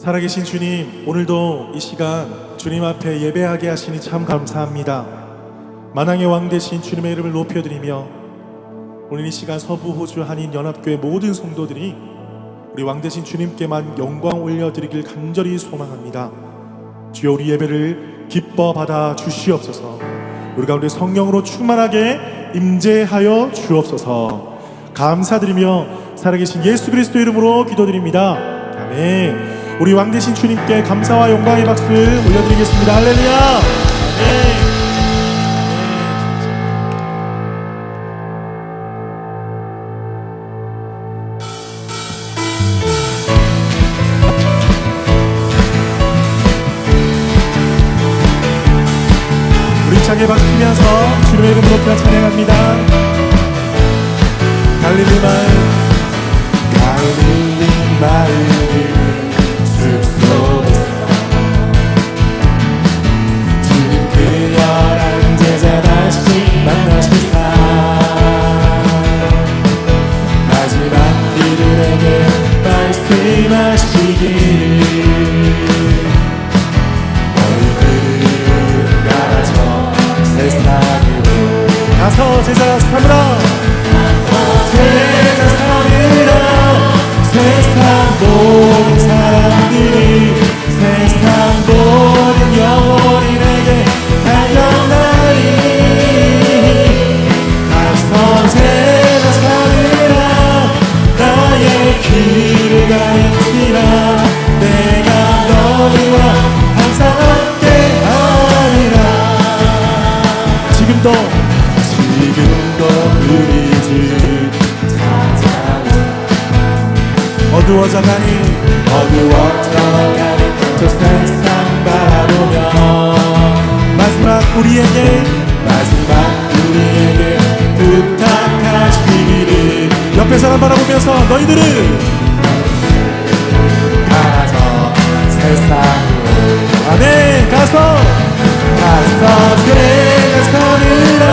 살아계신 주님, 오늘도 이 시간 주님 앞에 예배하게 하시니 참 감사합니다. 만왕의 왕 되신 주님의 이름을 높여드리며 오늘 이 시간 서부 호주 한인 연합교회 모든 성도들이 우리 왕 되신 주님께만 영광 올려드리길 간절히 소망합니다. 주여, 우리 예배를 기뻐 받아 주시옵소서. 우리 가운데 성령으로 충만하게 임재하여 주옵소서. 감사드리며 살아계신 예수 그리스도 이름으로 기도드립니다. 아멘. 우리 왕 되신 주님께 감사와 영광의 박수 올려드리겠습니다. 할렐루야. 아멘. 우리 차게 박수면서 주님의 이름 높여 찬양합니다. 갈릴리 마을 숲속에서 주님 그 열한 제자 다시 만나시다. 마지막 이들에게 말씀하시길, 너희들은 가서 세상으로 가서 제자 삼으라. 제자 삼으라. 세상 모든 사람들이 세상 모든 영혼인에게 달려나리. 가서 제자 삼으라. 나의 길을 가르치라. 내가 너희와 항상 함께하리라. 지금도 우리 주 어두워져가니 저 세상 바라보며 마지막 우리에게 부탁하시기를. 옆에 사람 바라보면서 너희들은 가서 세상으로, 아멘. 가서 제가 서리라.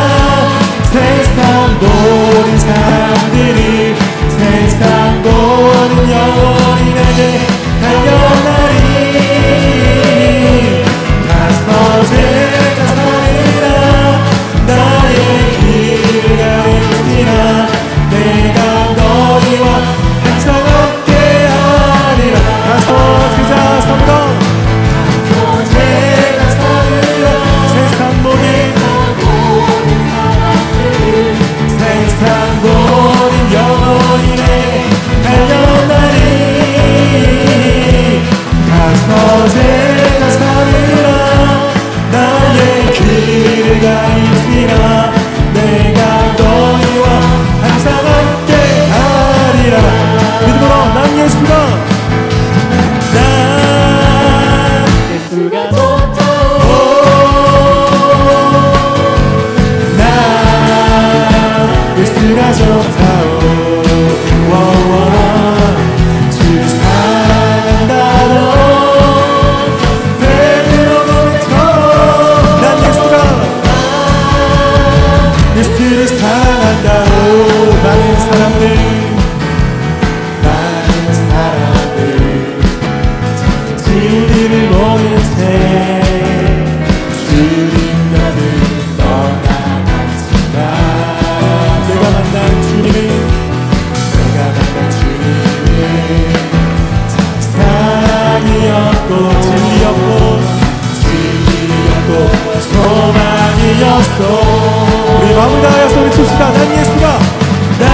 세상 모든 사람들이 세상 모든 영혼인에게 달려나리. 가서 제자 삼으라. 나의 길을 가르치라. 내가 너희와 항상 함께하리라. 가서 제자 삼으라. 제자 삼으라. 세상 모든 영혼이네 달려나리. 가서 제자 삼으라. 나의 길을 가르치라. 내가 너희와 항상 함께하리라. 믿음으로 난 예수가 예수가 좋다오. 주를 사랑한다고 베드로 고백처럼 난 예수를 사랑한다고. 많은 사람들 진리를 모른 채 주님 곁을 떠나갔지만 내가 만난 주님은 사랑이었고 진리였고 소망이었고. 우리 마음을 다하여서 외칩시다. 난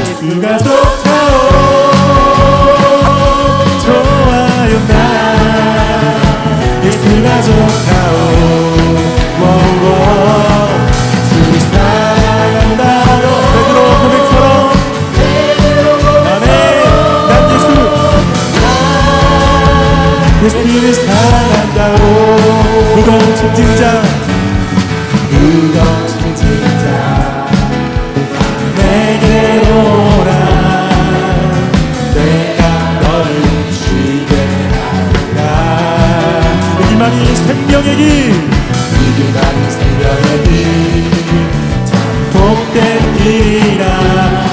예수가 좋다오. 좋아요. 나 예수가 좋다오. 주를 사랑한다고 베드로 고백처럼. 아멘. 난 예수를 사랑한다고. 무거운 짐진자 내게로 오라. 내가 너를 쉬게 하리라. 이만희 생명의 길, 참 복된 길이라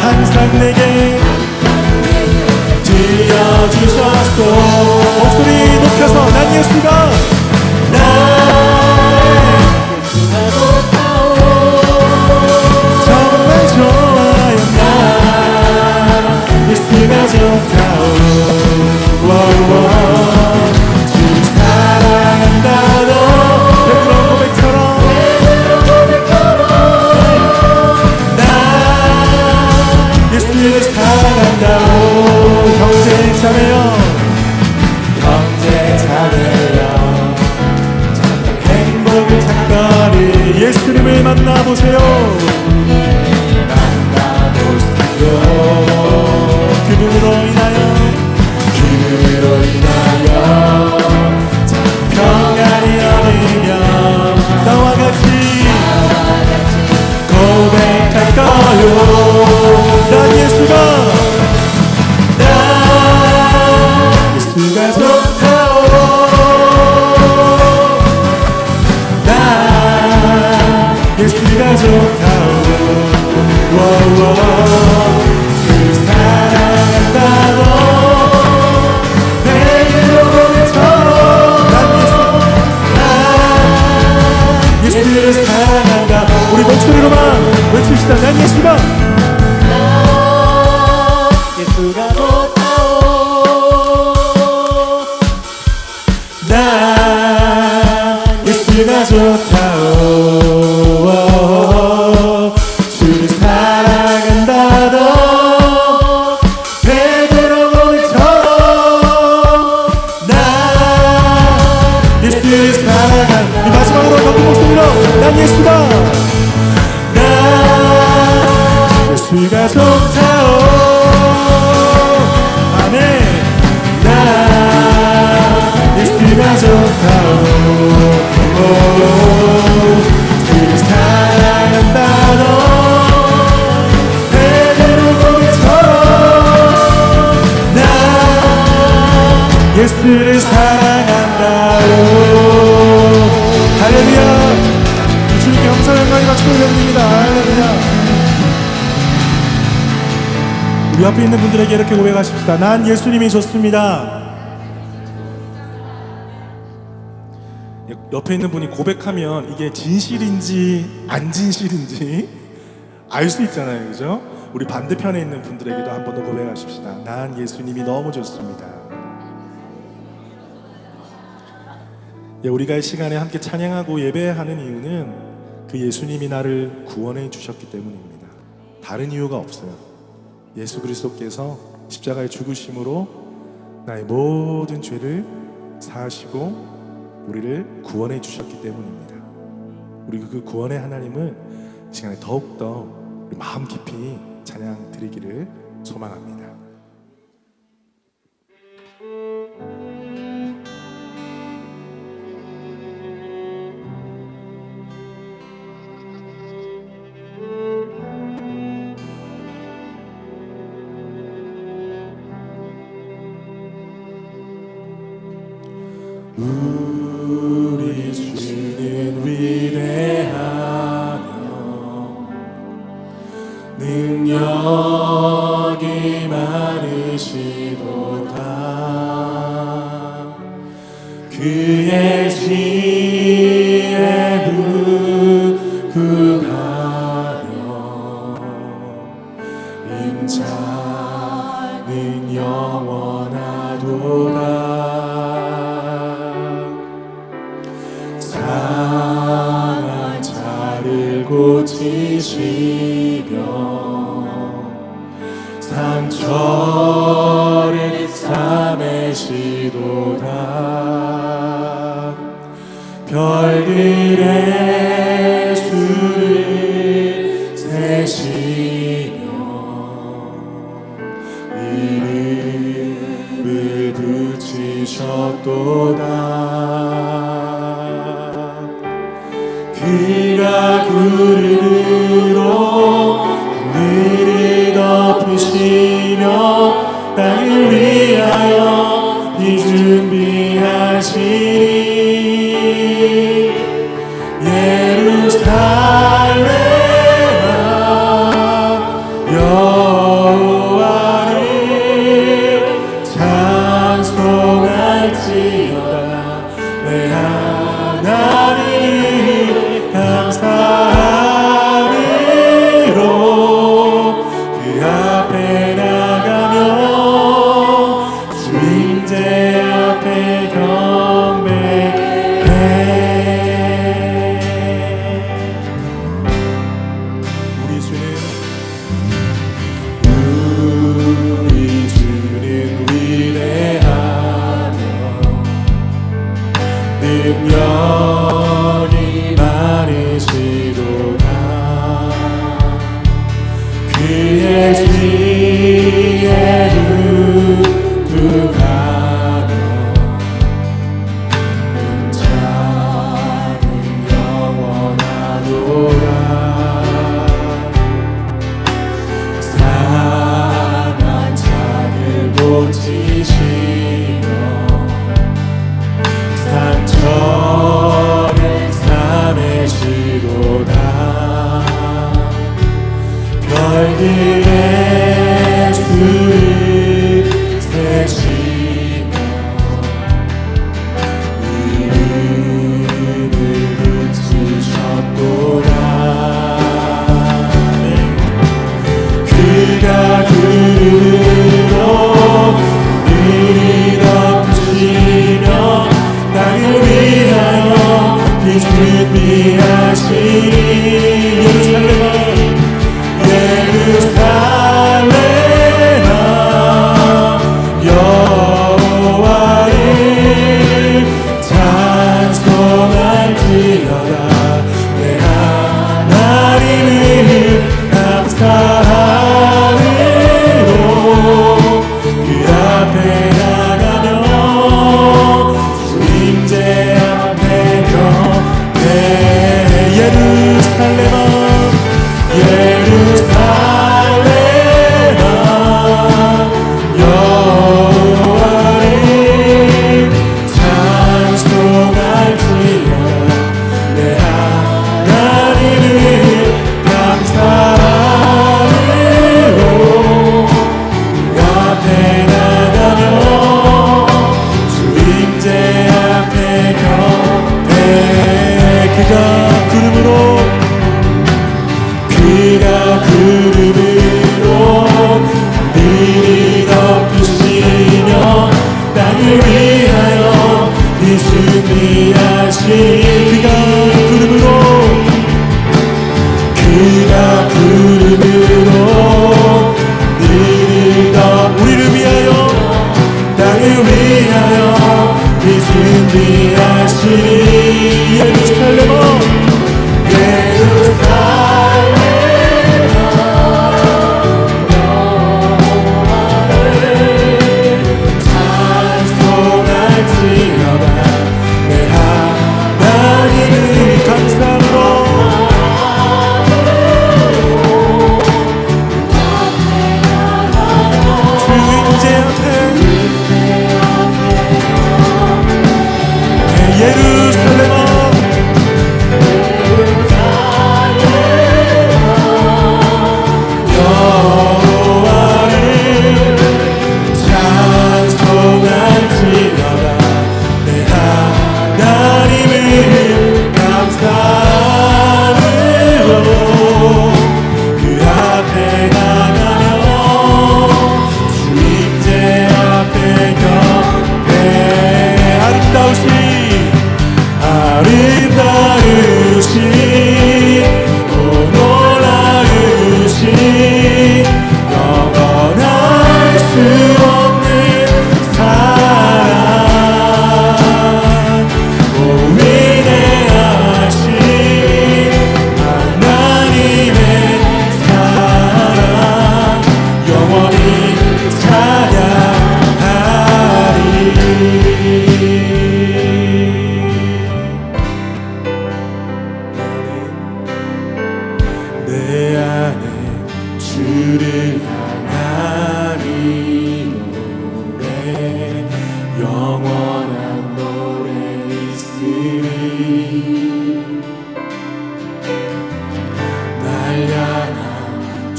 항상 내게 들려주셔서 또 목소리 높여서 난 예수가 정말 좋아요. 난 예수가 좋다오. 주를 사랑한다고 베드로 고백처럼 난 예수를 사랑한다고. 형제 자매여 행복을 찾거리 예수님을 만나보세요. 그분으로 인하여 평안이 얻으며 나와 같이 고백할 거요. 난 예수가 좋다오. 난 예수가 좋다오. 주를 사랑한다고 베드로 고백처럼 난 예수를 사랑한다. 우리 목소리로만 외칩시다. 난 예수가 좋다오. 난 예수가 좋다오. 주를 사랑한다도 베드로 고백처럼 난 예수를 사랑한 이 마지막으로 높은 목소리로 난 예수가 좋다오. 아멘. 난 예수가 좋다오. 주를 사랑한다도 베드로 고백처럼 난 예수를 사랑한다오. 할렐루야. 주님께 감사 영광이 박수를 드립니다. 할렐루야. 우리 앞에 있는 분들에게 이렇게 고백하십시다. 난 예수님이 좋습니다. 옆에 있는 분이 고백하면 이게 진실인지 안 진실인지 알 수 있잖아요, 그죠? 우리 반대편에 있는 분들에게도 한 번 더 고백하십시다. 난 예수님이 너무 좋습니다. 우리가 이 시간에 함께 찬양하고 예배하는 이유는 그 예수님이 나를 구원해 주셨기 때문입니다. 다른 이유가 없어요. 예수 그리스도께서 십자가의 죽으심으로 나의 모든 죄를 사하시고 우리를 구원해 주셨기 때문입니다. 우리 그 구원의 하나님을 이 시간에 더욱더 우리 마음 깊이 찬양 드리기를 소망합니다. 우리 주는 위대하며 능력이 많으시도다. 그의 지혜를 구하며 임자는 영원하도다. 상한 자를 고치시며 상처를 싸매시도다. 별들의 수를 세시며 이름을 붙이셨도다. 그가 구름으로 하늘을 덮으시며 땅을 위하여 비 준비하시니 예루살렘아 여호와를 찬송하라. 위하여 이 준비하신 그가 구름으로 이르던 우리를 위하여 땅을 위하여 이 준비하신 예루살렘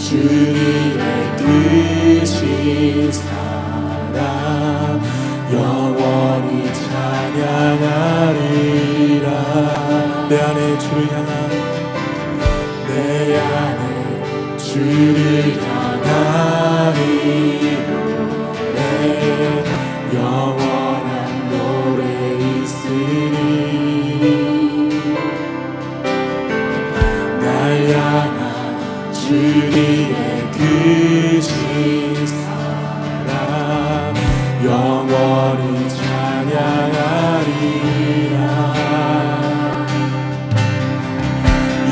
주님의 크신 사랑 영원히 찬양하리라. 내 안에 주를 향한 내 안에 주를 향하리 노래 영원한 노래 있으리. 날 향한 주님의 크신 사랑 영원히 찬양하리라.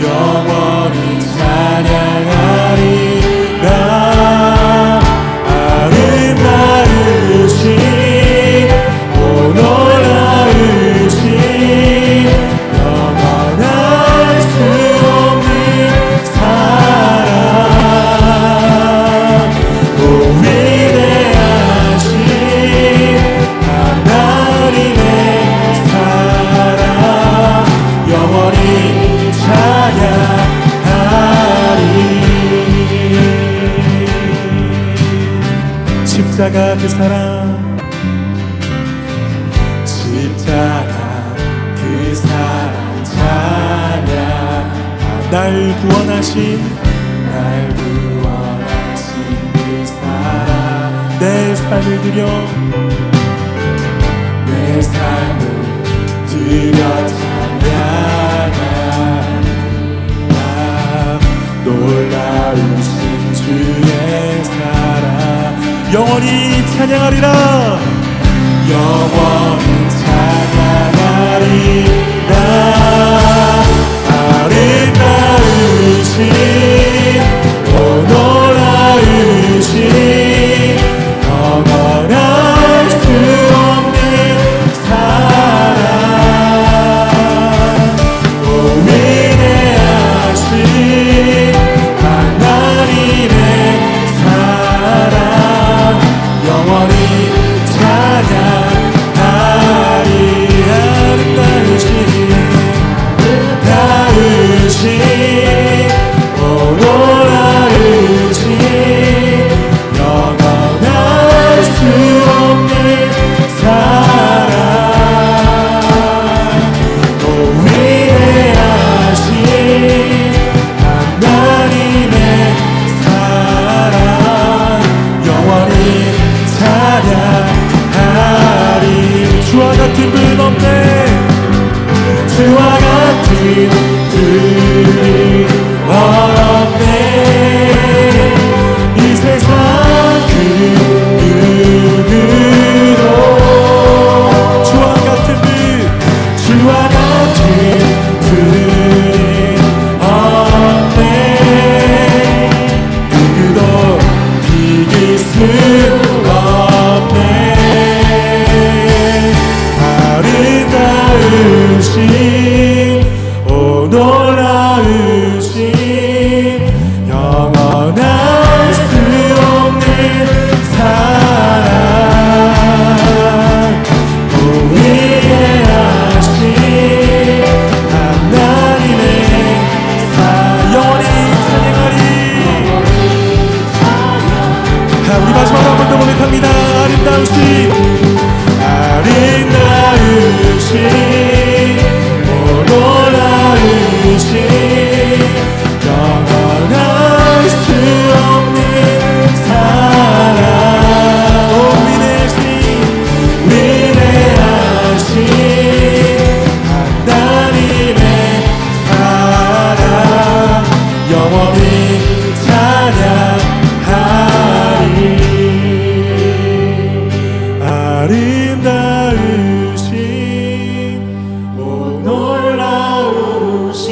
영원히 찬양하리라. 아름다우신 오 놀라우신 영원할 수 없는 사랑 오 위대하신 하나님의 사랑 영원히 찬양하리. 십자가 그 사랑 십자가 그 사랑 찬양. 날 구원하신 그 사랑 내 삶을 드려 내 삶을 드려 찬양하리라. 놀라우신 주의 사랑 영원히 찬양하리라. 영원히 찬양하리라. 아름다우신 오 놀라우신 영원할 수 없는 사랑 오 위대하신 하나님의 사랑 영원히 찬양하리. 주와 같은 분 없네. 주와 같은 분이 없네. 이 세상 그 누구도 주와 같은 분, 주와 같은 분이 없네. 누구도 비길 수 없네. 아름다우신 오 놀라우신 영원할 수 없는 사랑 위대하신 하나님의 영원히 찬양하리. 우리 마지막으로 한 번 더 고백합니다. 아름다우신 오 놀라우신 영원할 수 없는 사랑 위대하신 하나님의 사랑 영원히 찬양하리. 아름다우신 오 놀라우신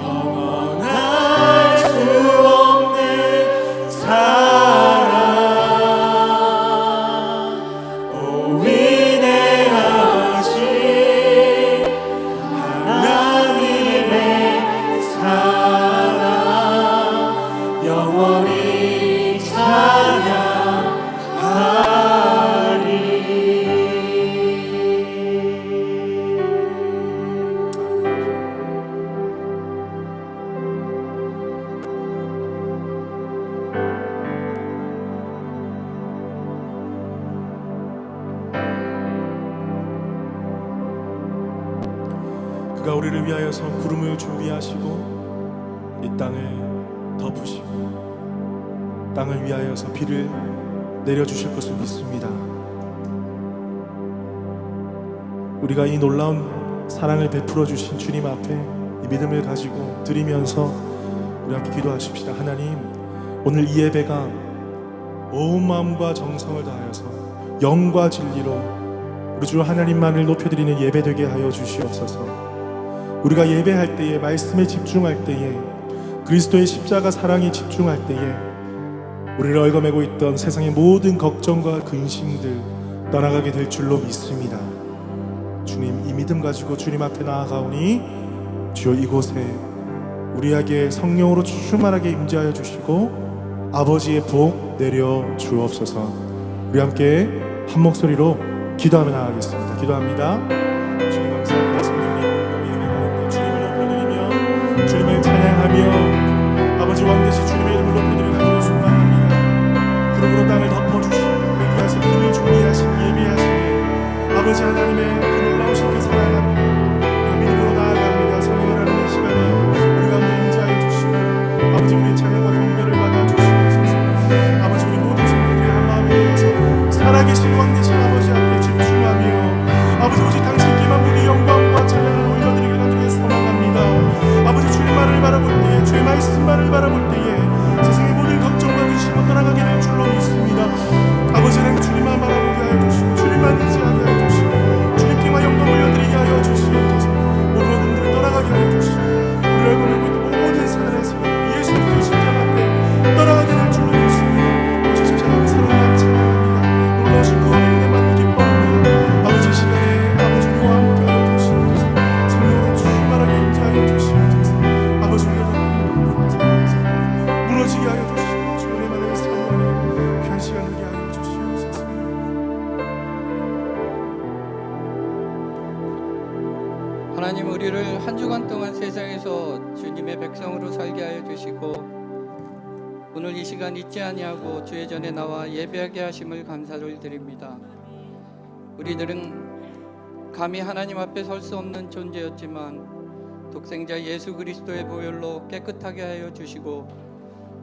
영원할 수 없는 사랑 오 위대하신 하나님의 사랑 영원히 찬양하리. 그가 우리를 위하여서 구름을 준비하시고 이 땅을 덮으시고 땅을 위하여서 비를 내려주실 것을 믿습니다. 우리가 이 놀라운 사랑을 베풀어 주신 주님 앞에 이 믿음을 가지고 드리면서 우리 함께 기도하십시다. 하나님, 오늘 이 예배가 온 마음과 정성을 다하여서 영과 진리로 우리 주 하나님만을 높여드리는 예배 되게 하여 주시옵소서. 우리가 예배할 때에, 말씀에 집중할 때에, 그리스도의 십자가 사랑에 집중할 때에 우리를 얽어매고 있던 세상의 모든 걱정과 근심들 떠나가게 될 줄로 믿습니다. 주님, 이 믿음 가지고 주님 앞에 나아가오니 주여 이곳에 우리에게 성령으로 충만하게 임재하여 주시고 아버지의 복 내려 주옵소서. 우리 함께 한 목소리로 기도하며 나아가겠습니다. 기도합니다. 주님 감사합니다. 성령님, 주님을 높여드리며 주님을 찬양하며 아버지 왕되신 주님의 이름을 높여드리는 주를 순간합니다. 구름으로 땅을 덮어주시고 우리 위해서 비를 준비하신 예비하시는 아버지 하나님의 그 놀라우신 그 사랑 앞에 믿음으로 나아갑니다. 성령을 하는 이 시간에 우리 가운데 임재하여 주시고 아버지 우리의 찬양과 경배를 받아주시옵소서. 아버지 우리 모든 성도들의 한 마음이 되어서 살아계신 왕되신 아버지 앞에 집중하며 아버지 오직 당신께만 모든 영광과 찬양을 올려드리게 나중에 소망합니다. 아버지 주님만을 바라볼 때에, 주의 말씀만을 바라볼 때에 세상의 모든 걱정과 근심을 떠나가게 될 줄로 믿습니다. 아버지 하나님, 주님만 바라보게 하여 주시고 주님만 의지하게 하여 주시고 주님께만 영광 올려드리게 하여 주시옵소서. 모든 어둠들을 떠나가게 하여 주시고 우리를 얽어매고 있는 모든 사단의 세력 예수 그리스도의 십자가 앞에 떠나가게 될 줄로 믿습니다. 오직 십자가의 사랑을 찬양합니다. 놀라우신 그 은혜에 만나 기뻐합니다. 아버지 시간에 아버지 우리와 함께 하여 주시옵소서. 성령으로 충만하게 임재하여 주시옵소서. 아버지 우리가 무너지게 하여 주시고 주의 은혜만의 삶 안에 귀한 시간 되게 하여 주시옵소서. 하나님, 우리를 한 주간 동안 세상에서 주님의 백성으로 살게 하여 주시고 오늘 이 시간 잊지 아니하고 주의 전에 나와 예배하게 하심을 감사를 드립니다. 우리들은 감히 하나님 앞에 설 수 없는 존재였지만 독생자 예수 그리스도의 보혈로 깨끗하게 하여 주시고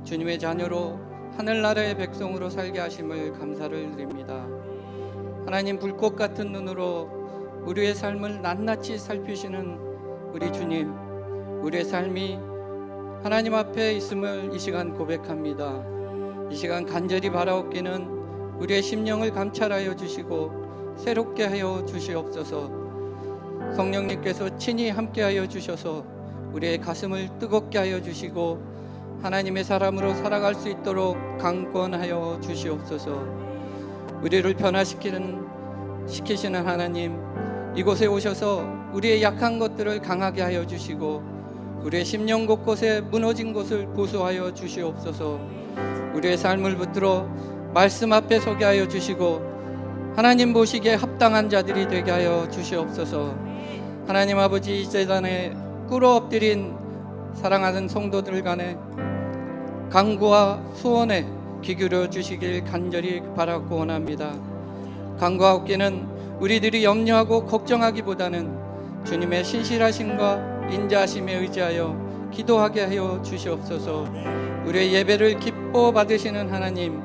주님의 자녀로 하늘나라의 백성으로 살게 하심을 감사를 드립니다. 하나님 불꽃 같은 눈으로 우리의 삶을 낱낱이 살피시는 우리 주님, 우리의 삶이 하나님 앞에 있음을 이 시간 고백합니다. 이 시간 간절히 바라옵기는 우리의 심령을 감찰하여 주시고 새롭게 하여 주시옵소서. 성령님께서 친히 함께하여 주셔서 우리의 가슴을 뜨겁게 하여 주시고 하나님의 사람으로 살아갈 수 있도록 강권하여 주시옵소서. 우리를 변화시키시는 하나님, 이곳에 오셔서 우리의 약한 것들을 강하게 하여 주시고 우리의 심령 곳곳에 무너진 곳을 보수하여 주시옵소서. 우리의 삶을 붙들어 말씀 앞에 서게 하여 주시고 하나님 보시기에 합당한 자들이 되게 하여 주시옵소서. 하나님 아버지, 이 재단에 꿇어 엎드린 사랑하는 성도들 간에 간구와 소원에 귀 기울여 주시길 간절히 바라고 원합니다. 간구하옵기는 우리들이 염려하고 걱정하기보다는 주님의 신실하심과 인자하심에 의지하여 기도하게 하여 주시옵소서. 우리의 예배를 기뻐 받으시는 하나님,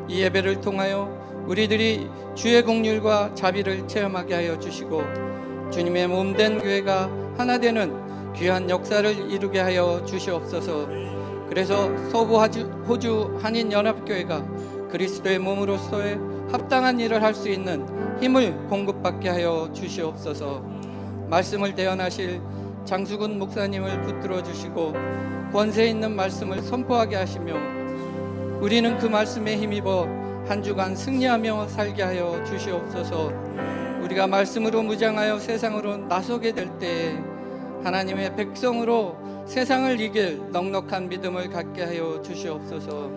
이 예배를 통하여 우리들이 주의 공률과 자비를 체험하게 하여 주시고 주님의 몸된 교회가 하나 되는 귀한 역사를 이루게 하여 주시옵소서. 그래서 서부 호주 한인연합교회가 그리스도의 몸으로서의 합당한 일을 할 수 있는 힘을 공급받게 하여 주시옵소서. 말씀을 대언하실 장수근 목사님을 붙들어 주시고 권세 있는 말씀을 선포하게 하시며 우리는 그 말씀에 힘입어 한 주간 승리하며 살게 하여 주시옵소서. 우리가 말씀으로 무장하여 세상으로 나서게 될 때에 하나님의 백성으로 세상을 이길 넉넉한 믿음을 갖게 하여 주시옵소서.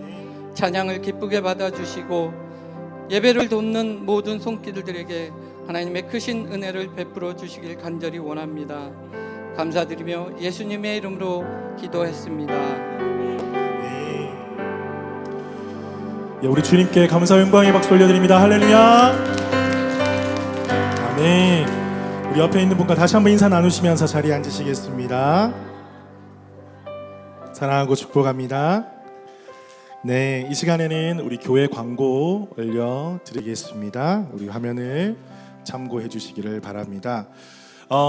찬양을 기쁘게 받아주시고 예배를 돕는 모든 손길들에게 하나님의 크신 은혜를 베풀어 주시길 간절히 원합니다. 감사드리며 예수님의 이름으로 기도했습니다. 우리 주님께 감사 영광의 박수 올려드립니다. 할렐루야. 아멘. 우리 옆에 있는 분과 다시 한번 인사 나누시면서 자리에 앉으시겠습니다. 사랑하고 축복합니다. 네, 이 시간에는 우리 교회 광고 올려드리겠습니다. 우리 화면을 참고해 주시기를 바랍니다.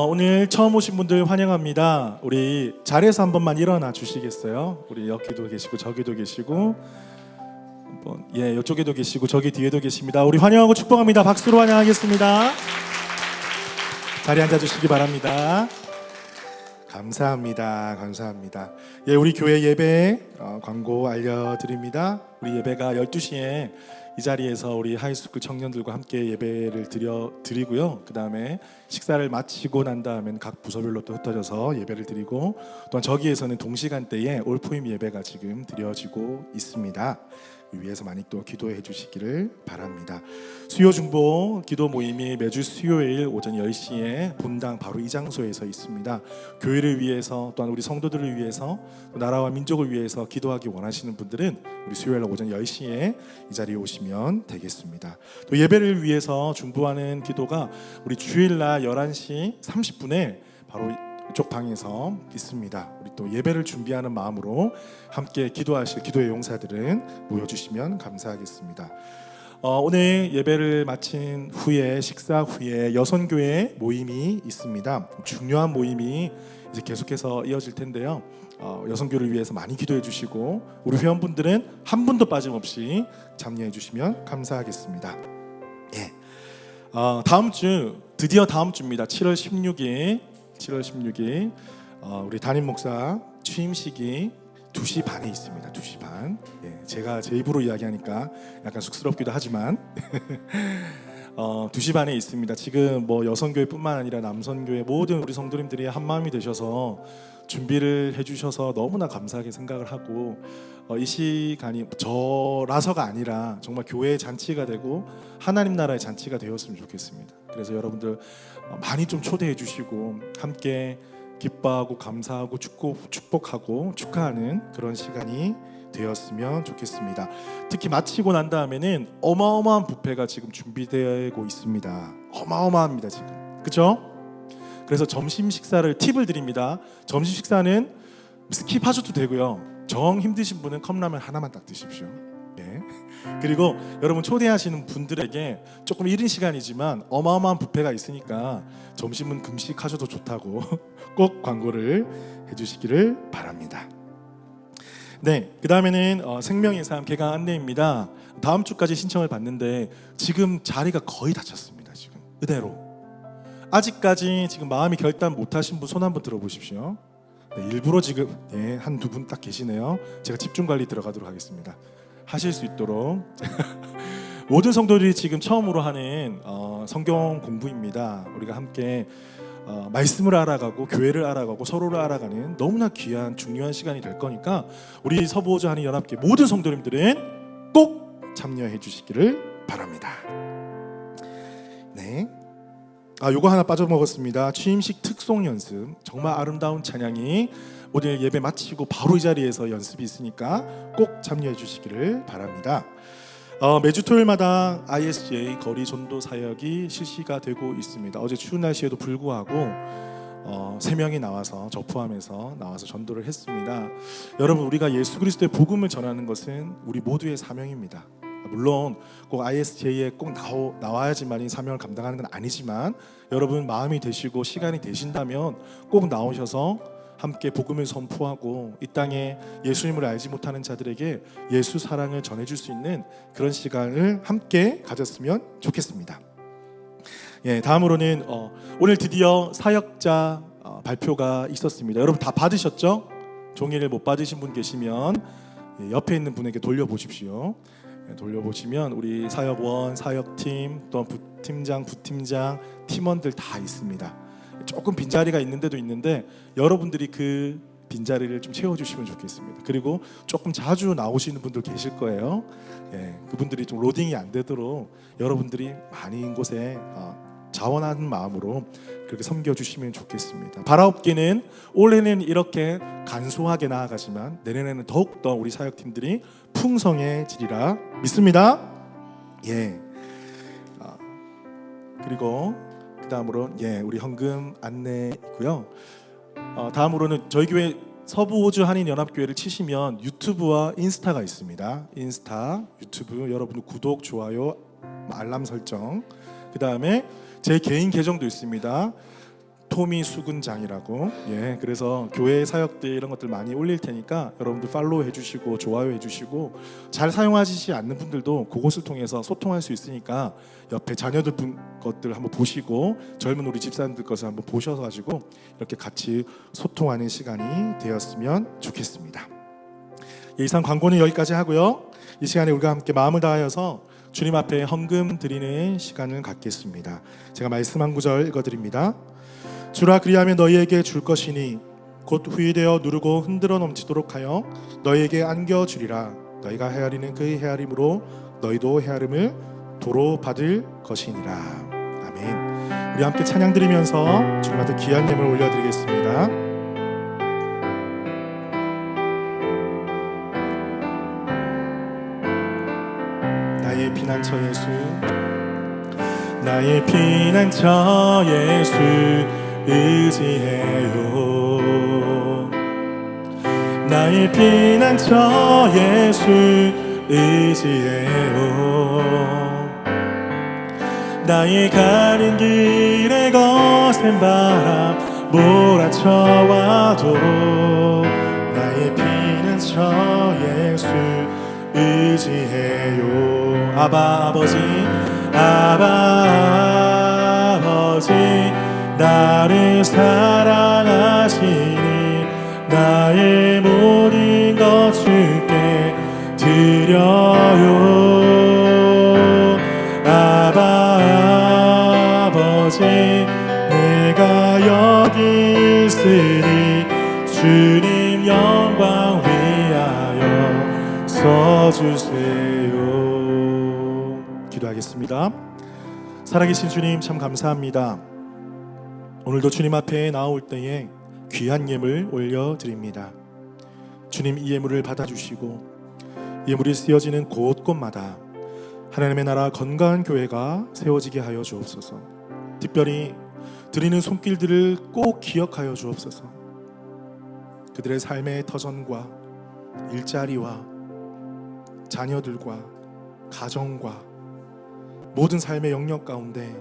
오늘 처음 오신 분들 환영합니다. 우리 자리에서 한 번만 일어나 주시겠어요? 우리 여기도 계시고 저기도 계시고 이쪽에도 계시고 저기 뒤에도 계십니다. 우리 환영하고 축복합니다. 박수로 환영하겠습니다. 자리에 앉아주시기 바랍니다. 감사합니다. 감사합니다. 우리 교회 예배 광고 알려드립니다. 우리 예배가 12시에 이 자리에서 우리 하이스쿨 청년들과 함께 예배를 드리고요. 그 다음에 식사를 마치고 난 다음엔 각 부서별로 또 흩어져서 예배를 드리고 또한 저기에서는 동시간대에 올포임 예배가 지금 드려지고 있습니다. 위에서 많이 또 기도해 주시기를 바랍니다. 수요 중보 기도 모임이 매주 수요일 오전 10시에 본당 바로 이 장소에서 있습니다. 교회를 위해서 또한 우리 성도들을 위해서 나라와 민족을 위해서 기도하기 원하시는 분들은 우리 수요일 오전 10시에 이 자리에 오시면 되겠습니다. 또 예배를 위해서 중보하는 기도가 우리 주일날 11시 30분에 바로 이쪽 방에서 있습니다. 우리 또 예배를 준비하는 마음으로 함께 기도하실 기도의 용사들은 모여주시면 감사하겠습니다. 오늘 예배를 마친 후에 식사 후에 여선교회 모임이 있습니다. 중요한 모임이 이제 계속해서 이어질 텐데요. 여선교를 위해서 많이 기도해 주시고 우리 회원분들은 한 분도 빠짐없이 참여해 주시면 감사하겠습니다. 다음 주 드디어 다음 주입니다. 7월 16일 우리 담임 목사 취임식이 2시 반에 있습니다. 2시 반. 제가 제 입으로 이야기하니까 약간 쑥스럽기도 하지만 2시 반에 있습니다. 지금 뭐 여성교회뿐만 아니라 남선교회 모든 우리 성도님들이 한 마음이 되셔서 준비를 해주셔서 너무나 감사하게 생각을 하고 이 시간이 저라서가 아니라 정말 교회의 잔치가 되고 하나님 나라의 잔치가 되었으면 좋겠습니다. 그래서 여러분들 많이 좀 초대해 주시고 함께 기뻐하고 감사하고 축복하고 축하하는 그런 시간이 되었으면 좋겠습니다. 특히 마치고 난 다음에는 어마어마한 뷔페가 지금 준비되고 있습니다. 어마어마합니다 지금. 그렇죠? 그래서 점심 식사를 팁을 드립니다. 점심 식사는 스킵하셔도 되고요. 정 힘드신 분은 컵라면 하나만 딱 드십시오. 그리고 여러분 초대하시는 분들에게 조금 이른 시간이지만 어마어마한 뷔페가 있으니까 점심은 금식하셔도 좋다고 꼭 광고를 해주시기를 바랍니다. 네, 그 다음에는 생명의 삶 개강 안내입니다. 다음 주까지 신청을 받는데 지금 자리가 거의 다 찼습니다. 지금 그대로 아직까지 지금 마음이 결단 못하신 분 손 한번 들어보십시오. 네, 일부러 지금 한두 분 딱 계시네요. 제가 집중 관리 들어가도록 하겠습니다. 하실 수 있도록 모든 성도들이 지금 처음으로 하는 성경 공부입니다. 우리가 함께 말씀을 알아가고 교회를 알아가고 서로를 알아가는 너무나 귀한 중요한 시간이 될 거니까 우리 서부호주 한인 연합회 모든 성도님들은 꼭 참여해 주시기를 바랍니다. 네. 요거 하나 빠져먹었습니다. 취임식 특송 연습. 정말 아름다운 찬양이 오늘 예배 마치고 바로 이 자리에서 연습이 있으니까 꼭 참여해 주시기를 바랍니다. 매주 토요일마다 ISJ 거리 전도 사역이 실시가 되고 있습니다. 어제 추운 날씨에도 불구하고 3명이 나와서 저 포함해서 나와서 전도를 했습니다. 여러분 우리가 예수 그리스도의 복음을 전하는 것은 우리 모두의 사명입니다. 물론 꼭 ISJ에 꼭 나와야지만 이 사명을 감당하는 건 아니지만 여러분 마음이 되시고 시간이 되신다면 꼭 나오셔서 함께 복음을 선포하고 이 땅에 예수님을 알지 못하는 자들에게 예수 사랑을 전해줄 수 있는 그런 시간을 함께 가졌으면 좋겠습니다. 예, 다음으로는 오늘 드디어 사역자 발표가 있었습니다. 여러분 다 받으셨죠? 종이를 못 받으신 분 계시면 옆에 있는 분에게 돌려보십시오. 돌려보시면 우리 사역원, 사역팀, 또 부팀장, 부팀장, 팀원들 다 있습니다. 조금 빈자리가 있는데도 있는데 여러분들이 그 빈자리를 좀 채워주시면 좋겠습니다. 그리고 조금 자주 나오시는 분들 계실 거예요. 그분들이 좀 로딩이 안 되도록 여러분들이 많은 곳에 자원하는 마음으로 그렇게 섬겨주시면 좋겠습니다. 바라옵기는 올해는 이렇게 간소하게 나아가지만 내년에는 더욱더 우리 사역팀들이 풍성해지리라 믿습니다. 예. 그리고 그 다음으로 우리 헌금 안내이고요. 다음으로는 저희 교회 서부호주 한인연합교회를 치시면 유튜브와 인스타가 있습니다. 인스타, 유튜브 여러분 구독, 좋아요, 알람 설정. 그 다음에 제 개인 계정도 있습니다. 토미 수군장이라고. 그래서 교회 사역들 이런 것들 많이 올릴 테니까 여러분들 팔로우 해주시고 좋아요 해주시고 잘 사용하시지 않는 분들도 그곳을 통해서 소통할 수 있으니까 옆에 자녀들 것들 한번 보시고 젊은 우리 집사님들 것을 한번 보셔가지고 이렇게 같이 소통하는 시간이 되었으면 좋겠습니다. 이상 광고는 여기까지 하고요. 이 시간에 우리가 함께 마음을 다하여서 주님 앞에 헌금 드리는 시간을 갖겠습니다. 제가 말씀 한 구절 읽어드립니다. 주라 그리하면 너희에게 줄 것이니 곧 후이되어 누르고 흔들어 넘치도록 하여 너희에게 안겨주리라. 너희가 헤아리는 그의 헤아림으로 너희도 헤아림을 도로 받을 것이니라. 아멘. 우리 함께 찬양 드리면서 주님 앞에 귀한 예물 올려드리겠습니다. 나의 피난처 예수, 나의 피난처 예수 의지해요. 나의 피난처 예수 의지해요. 나의 가는 길에 거센 바람 몰아쳐와도 나의 피난처 예수 의지해요. 아바 아버지, 아바 아버지 나를 사랑하시니 나의 모든 것 주께 드려요. 아바 아버지 내가 여기 있으니 주님 영광 위하여 써주세요. 기도하겠습니다. 살아계신 주님 참 감사합니다. 오늘도 주님 앞에 나올 때에 귀한 예물 올려드립니다. 주님 이 예물을 받아주시고 예물이 쓰여지는 곳곳마다 하나님의 나라 건강한 교회가 세워지게 하여 주옵소서. 특별히 드리는 손길들을 꼭 기억하여 주옵소서. 그들의 삶의 터전과 일자리와 자녀들과 가정과 모든 삶의 영역 가운데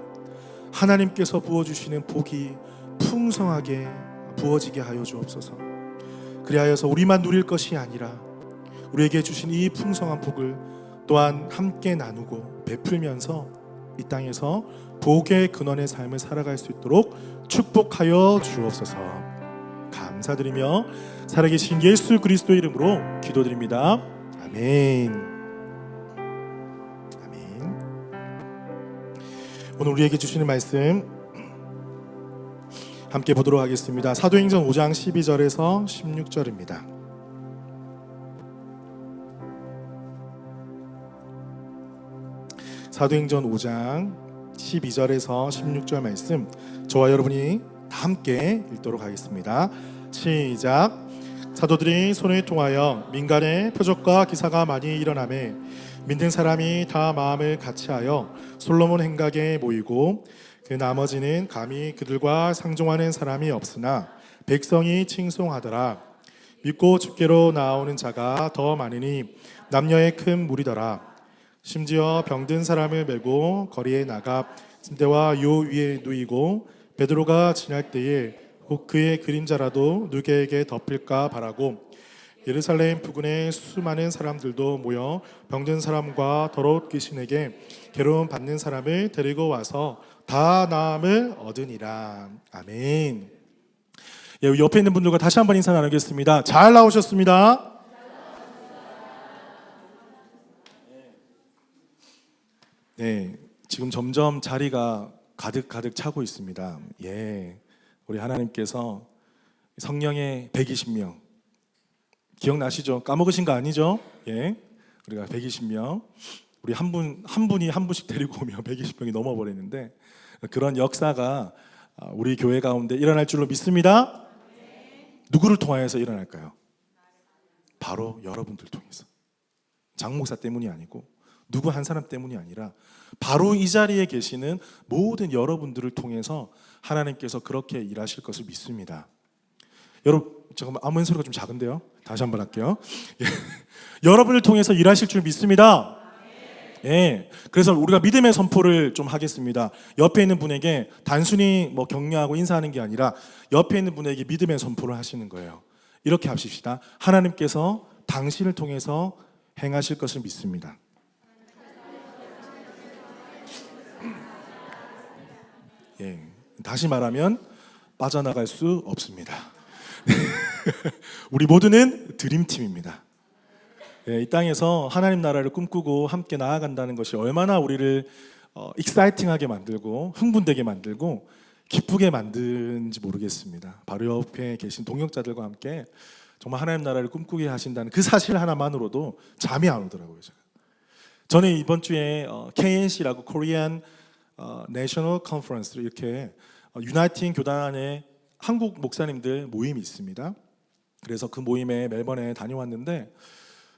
하나님께서 부어주시는 복이 풍성하게 부어지게 하여 주옵소서. 그리하여서 우리만 누릴 것이 아니라 우리에게 주신 이 풍성한 복을 또한 함께 나누고 베풀면서 이 땅에서 복의 근원의 삶을 살아갈 수 있도록 축복하여 주옵소서. 감사드리며 살아계신 예수 그리스도의 이름으로 기도드립니다. 아멘. 아멘. 오늘 우리에게 주시는 말씀 함께 보도록 하겠습니다. 사도행전 5장 12절에서 16절입니다. 사도행전 5장 12절에서 16절 말씀 저와 여러분이 다 함께 읽도록 하겠습니다. 시작. 사도들이 손을 통하여 민간에 표적과 기사가 많이 일어나매 믿는 사람이 다 마음을 같이하여 솔로몬 행각에 모이고 그 나머지는 감히 그들과 상종하는 사람이 없으나 백성이 칭송하더라. 믿고 주께로 나오는 자가 더 많으니 남녀의 큰 무리더라. 심지어 병든 사람을 메고 거리에 나가 침대와 요 위에 누이고 베드로가 지날 때에 혹 그의 그림자라도 누구에게 덮일까 바라고 예루살렘 부근에 수많은 사람들도 모여 병든 사람과 더러운 귀신에게 괴로움 받는 사람을 데리고 와서 다 나음을 얻으니라. 아멘. 예, 옆에 있는 분들과 다시 한번 인사 나누겠습니다. 잘 나오셨습니다. 네, 지금 점점 자리가 가득 차고 있습니다. 예, 우리 하나님께서 성령의 120명 기억나시죠? 까먹으신 거 아니죠? 예, 우리가 120명 우리 한 분이 한 분씩 데리고 오면 120명이 넘어버리는데 그런 역사가 우리 교회 가운데 일어날 줄로 믿습니다. 누구를 통하여서 일어날까요? 바로 여러분들 통해서. 장 목사 때문이 아니고 누구 한 사람 때문이 아니라 바로 이 자리에 계시는 모든 여러분들을 통해서 하나님께서 그렇게 일하실 것을 믿습니다. 여러분, 잠깐만 아멘 소리가 좀 작은데요. 다시 한번 할게요. 예. 여러분을 통해서 일하실 줄 믿습니다. 예. 그래서 우리가 믿음의 선포를 좀 하겠습니다. 옆에 있는 분에게 단순히 뭐 격려하고 인사하는 게 아니라 옆에 있는 분에게 믿음의 선포를 하시는 거예요. 이렇게 합시다. 하나님께서 당신을 통해서 행하실 것을 믿습니다. 예, 다시 말하면 빠져나갈 수 없습니다. 우리 모두는 드림팀입니다. 예, 이 땅에서 하나님 나라를 꿈꾸고 함께 나아간다는 것이 얼마나 우리를 익사이팅하게 만들고 흥분되게 만들고 기쁘게 만드는지 모르겠습니다. 바로 옆에 계신 동역자들과 함께 정말 하나님 나라를 꿈꾸게 하신다는 그 사실 하나만으로도 잠이 안 오더라고요. 저는 이번 주에 KNC라고 Korean National Conference 이렇게 유나이팅 교단의 한국 목사님들 모임이 있습니다. 그래서 그 모임에 멜번에 다녀왔는데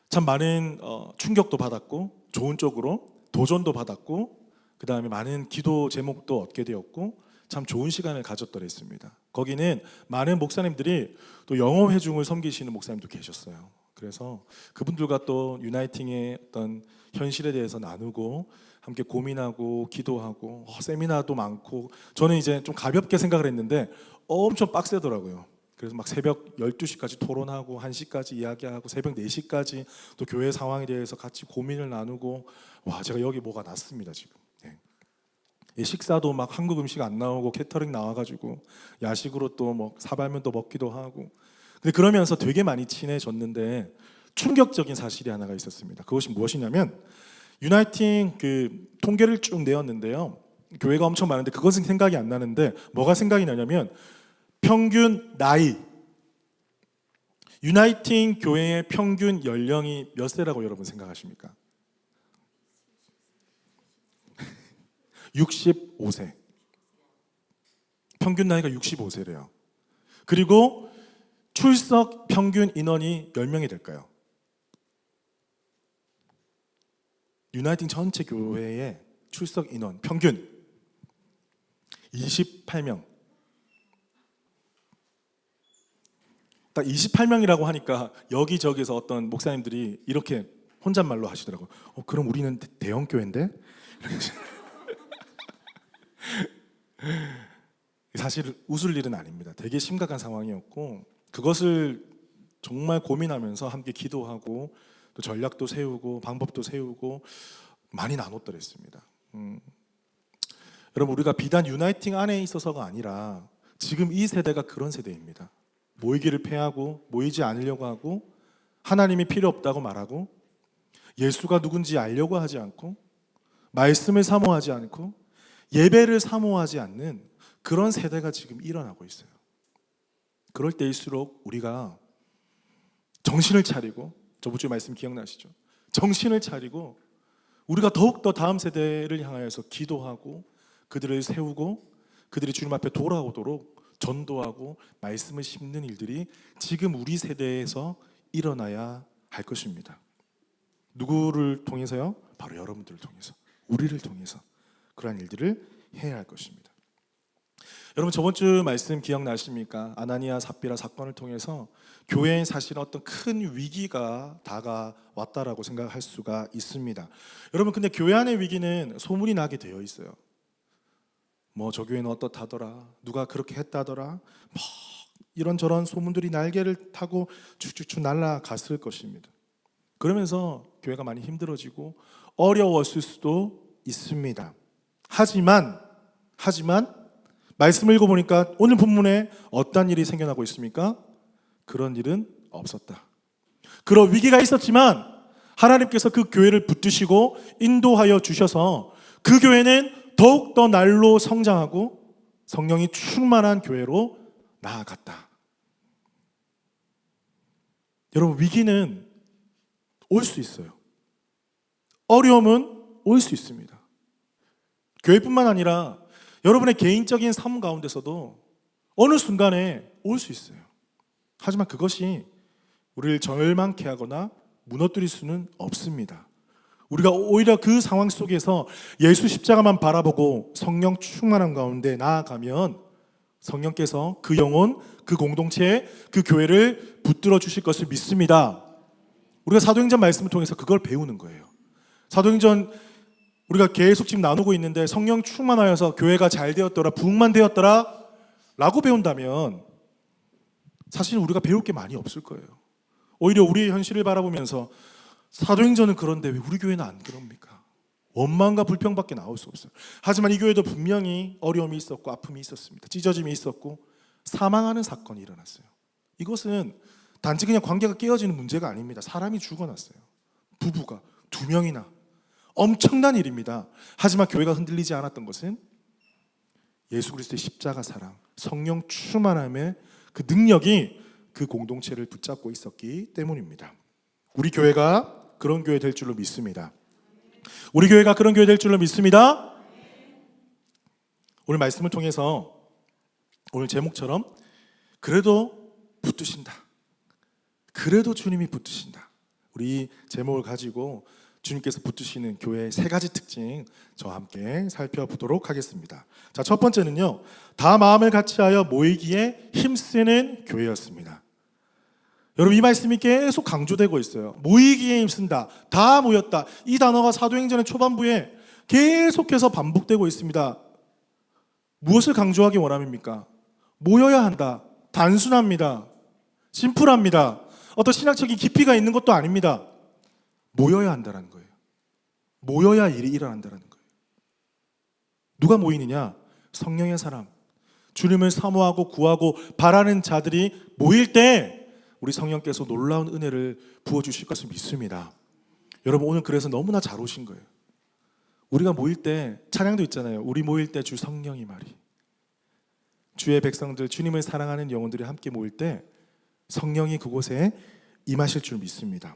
참 많은 충격도 받았고 좋은 쪽으로 도전도 받았고 그 다음에 많은 기도 제목도 얻게 되었고 참 좋은 시간을 가졌더랬습니다. 거기는 많은 목사님들이 또 영어 회중을 섬기시는 목사님도 계셨어요. 그래서 그분들과 또 유나이팅의 어떤 현실에 대해서 나누고 함께 고민하고 기도하고 세미나도 많고 저는 이제 좀 가볍게 생각을 했는데 엄청 빡세더라고요. 그래서 막 새벽 12시까지 토론하고 1시까지 이야기하고 새벽 4시까지 또 교회 상황에 대해서 같이 고민을 나누고 와 제가 여기 뭐가 났습니다 지금. 예. 식사도 막 한국 음식 안 나오고 캐터링 나와가지고 야식으로 또 뭐 사발면도 먹기도 하고 근데 그러면서 되게 많이 친해졌는데 충격적인 사실이 하나가 있었습니다. 그것이 무엇이냐면 유나이팅 그 통계를 쭉 내었는데요. 교회가 엄청 많은데 그것은 생각이 안 나는데 뭐가 생각이 나냐면 평균 나이 유나이팅 교회의 평균 연령이 몇 세라고 여러분 생각하십니까? 65세. 평균 나이가 65세래요. 그리고 출석 평균 인원이 몇 명이 될까요? 유나이팅 전체 교회의 출석 인원 평균 28명. 딱 28명이라고 하니까 여기저기서 어떤 목사님들이 이렇게 혼잣말로 하시더라고요. 그럼 우리는 대형 교회인데? 사실 웃을 일은 아닙니다. 되게 심각한 상황이었고 그것을 정말 고민하면서 함께 기도하고 또 전략도 세우고 방법도 세우고 많이 나눴더랬습니다. 여러분, 우리가 비단 유나이팅 안에 있어서가 아니라 지금 이 세대가 그런 세대입니다. 모이기를 패하고 모이지 않으려고 하고 하나님이 필요 없다고 말하고 예수가 누군지 알려고 하지 않고 말씀을 사모하지 않고 예배를 사모하지 않는 그런 세대가 지금 일어나고 있어요. 그럴 때일수록 우리가 정신을 차리고, 저번 주에 말씀 기억나시죠? 정신을 차리고 우리가 더욱더 다음 세대를 향하여서 기도하고 그들을 세우고 그들이 주님 앞에 돌아오도록 전도하고 말씀을 심는 일들이 지금 우리 세대에서 일어나야 할 것입니다. 누구를 통해서요? 바로 여러분들을 통해서, 우리를 통해서 그러한 일들을 해야 할 것입니다. 여러분, 저번 주 말씀 기억나십니까? 아나니아 삽비라 사건을 통해서 교회에 사실 어떤 큰 위기가 다가왔다라고 생각할 수가 있습니다. 여러분, 근데 교회 안의 위기는 소문이 나게 되어 있어요. 뭐 저 교회는 어떻다더라, 누가 그렇게 했다더라, 뭐 이런저런 소문들이 날개를 타고 쭉쭉쭉 날아갔을 것입니다. 그러면서 교회가 많이 힘들어지고 어려웠을 수도 있습니다. 하지만 말씀을 읽어보니까 오늘 본문에 어떤 일이 생겨나고 있습니까? 그런 일은 없었다. 그런 위기가 있었지만 하나님께서 그 교회를 붙드시고 인도하여 주셔서 그 교회는 더욱더 날로 성장하고 성령이 충만한 교회로 나아갔다. 여러분, 위기는 올 수 있어요. 어려움은 올 수 있습니다. 교회뿐만 아니라 여러분의 개인적인 삶 가운데서도 어느 순간에 올 수 있어요. 하지만 그것이 우리를 절망케 하거나 무너뜨릴 수는 없습니다. 우리가 오히려 그 상황 속에서 예수 십자가만 바라보고 성령 충만함 가운데 나아가면 성령께서 그 영혼, 그 공동체, 그 교회를 붙들어 주실 것을 믿습니다. 우리가 사도행전 말씀을 통해서 그걸 배우는 거예요. 사도행전 우리가 계속 지금 나누고 있는데 성령 충만하여서 교회가 잘 되었더라, 부흥만 되었더라 라고 배운다면 사실 우리가 배울 게 많이 없을 거예요. 오히려 우리의 현실을 바라보면서 사도행전은 그런데 왜 우리 교회는 안 그럽니까? 원망과 불평밖에 나올 수 없어요. 하지만 이 교회도 분명히 어려움이 있었고 아픔이 있었습니다. 찢어짐이 있었고 사망하는 사건이 일어났어요. 이것은 단지 그냥 관계가 깨어지는 문제가 아닙니다. 사람이 죽어났어요. 부부가 2명이나. 엄청난 일입니다. 하지만 교회가 흔들리지 않았던 것은 예수 그리스도의 십자가 사랑, 성령 충만함의 그 능력이 그 공동체를 붙잡고 있었기 때문입니다. 우리 교회가 그런 교회 될 줄로 믿습니다. 우리 교회가 그런 교회 될 줄로 믿습니다. 오늘 말씀을 통해서 오늘 제목처럼 그래도 붙드신다, 그래도 주님이 붙드신다, 우리 제목을 가지고 주님께서 붙드시는 교회의 3가지 특징 저와 함께 살펴보도록 하겠습니다. 자, 첫 번째는요, 다 마음을 같이하여 모이기에 힘쓰는 교회였습니다. 여러분, 이 말씀이 계속 강조되고 있어요. 모이기에 힘쓴다, 다 모였다. 이 단어가 사도행전의 초반부에 계속해서 반복되고 있습니다. 무엇을 강조하기 원함입니까? 모여야 한다. 단순합니다. 심플합니다. 어떤 신학적인 깊이가 있는 것도 아닙니다. 모여야 한다는 거예요. 모여야 일이 일어난다는 거예요. 누가 모이느냐? 성령의 사람, 주님을 사모하고 구하고 바라는 자들이 모일 때 우리 성령께서 놀라운 은혜를 부어주실 것을 믿습니다. 여러분, 오늘 그래서 너무나 잘 오신 거예요. 우리가 모일 때 찬양도 있잖아요. 우리 모일 때 주 성령이 말이. 주의 백성들, 주님을 사랑하는 영혼들이 함께 모일 때 성령이 그곳에 임하실 줄 믿습니다.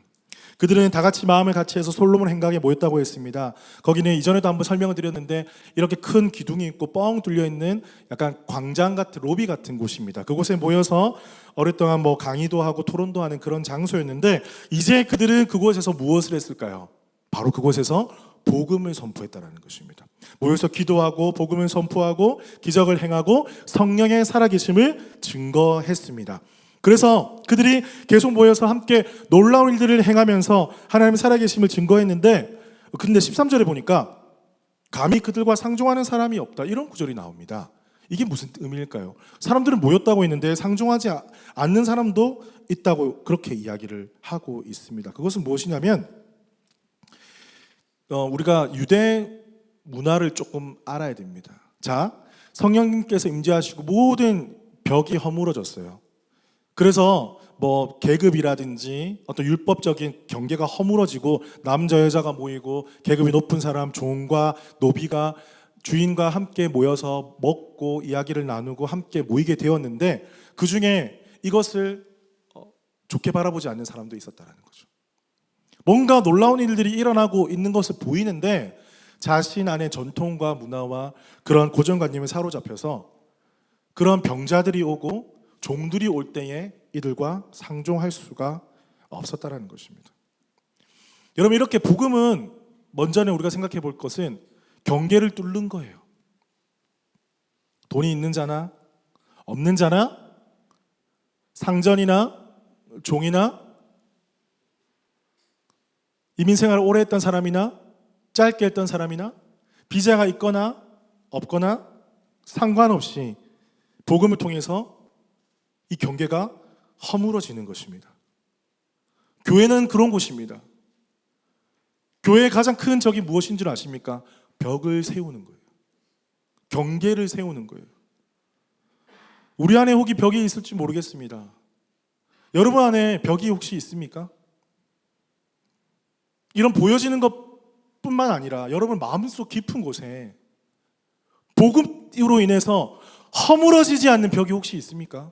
그들은 다 같이 마음을 같이 해서 솔로몬 행각에 모였다고 했습니다. 거기는 이전에도 한번 설명을 드렸는데 이렇게 큰 기둥이 있고 뻥 뚫려 있는 약간 광장 같은, 로비 같은 곳입니다. 그곳에 모여서 오랫동안 뭐 강의도 하고 토론도 하는 그런 장소였는데 이제 그들은 그곳에서 무엇을 했을까요? 바로 그곳에서 복음을 선포했다는 것입니다. 모여서 기도하고 복음을 선포하고 기적을 행하고 성령의 살아계심을 증거했습니다. 그래서 그들이 계속 모여서 함께 놀라운 일들을 행하면서 하나님의 살아계심을 증거했는데, 근데 13절에 보니까 감히 그들과 상종하는 사람이 없다, 이런 구절이 나옵니다. 이게 무슨 의미일까요? 사람들은 모였다고 했는데 상종하지 않는 사람도 있다고 그렇게 이야기를 하고 있습니다. 그것은 무엇이냐면 우리가 유대 문화를 조금 알아야 됩니다. 자, 성령님께서 임재하시고 모든 벽이 허물어졌어요. 그래서 뭐 계급이라든지 어떤 율법적인 경계가 허물어지고 남자 여자가 모이고 계급이 높은 사람, 종과 노비가 주인과 함께 모여서 먹고 이야기를 나누고 함께 모이게 되었는데, 그 중에 이것을 좋게 바라보지 않는 사람도 있었다는 거죠. 뭔가 놀라운 일들이 일어나고 있는 것을 보이는데 자신 안의 전통과 문화와 그런 고정관념에 사로잡혀서 그런 병자들이 오고 종들이 올 때에 이들과 상종할 수가 없었다는 것입니다. 여러분, 이렇게 복음은 먼저는 우리가 생각해 볼 것은 경계를 뚫는 거예요. 돈이 있는 자나 없는 자나 상전이나 종이나 이민생활을 오래 했던 사람이나 짧게 했던 사람이나 비자가 있거나 없거나 상관없이 복음을 통해서 이 경계가 허물어지는 것입니다. 교회는 그런 곳입니다. 교회의 가장 큰 적이 무엇인 줄 아십니까? 벽을 세우는 거예요. 경계를 세우는 거예요. 우리 안에 혹시 벽이 있을지 모르겠습니다. 여러분 안에 벽이 혹시 있습니까? 이런 보여지는 것뿐만 아니라 여러분 마음속 깊은 곳에 복음으로 인해서 허물어지지 않는 벽이 혹시 있습니까?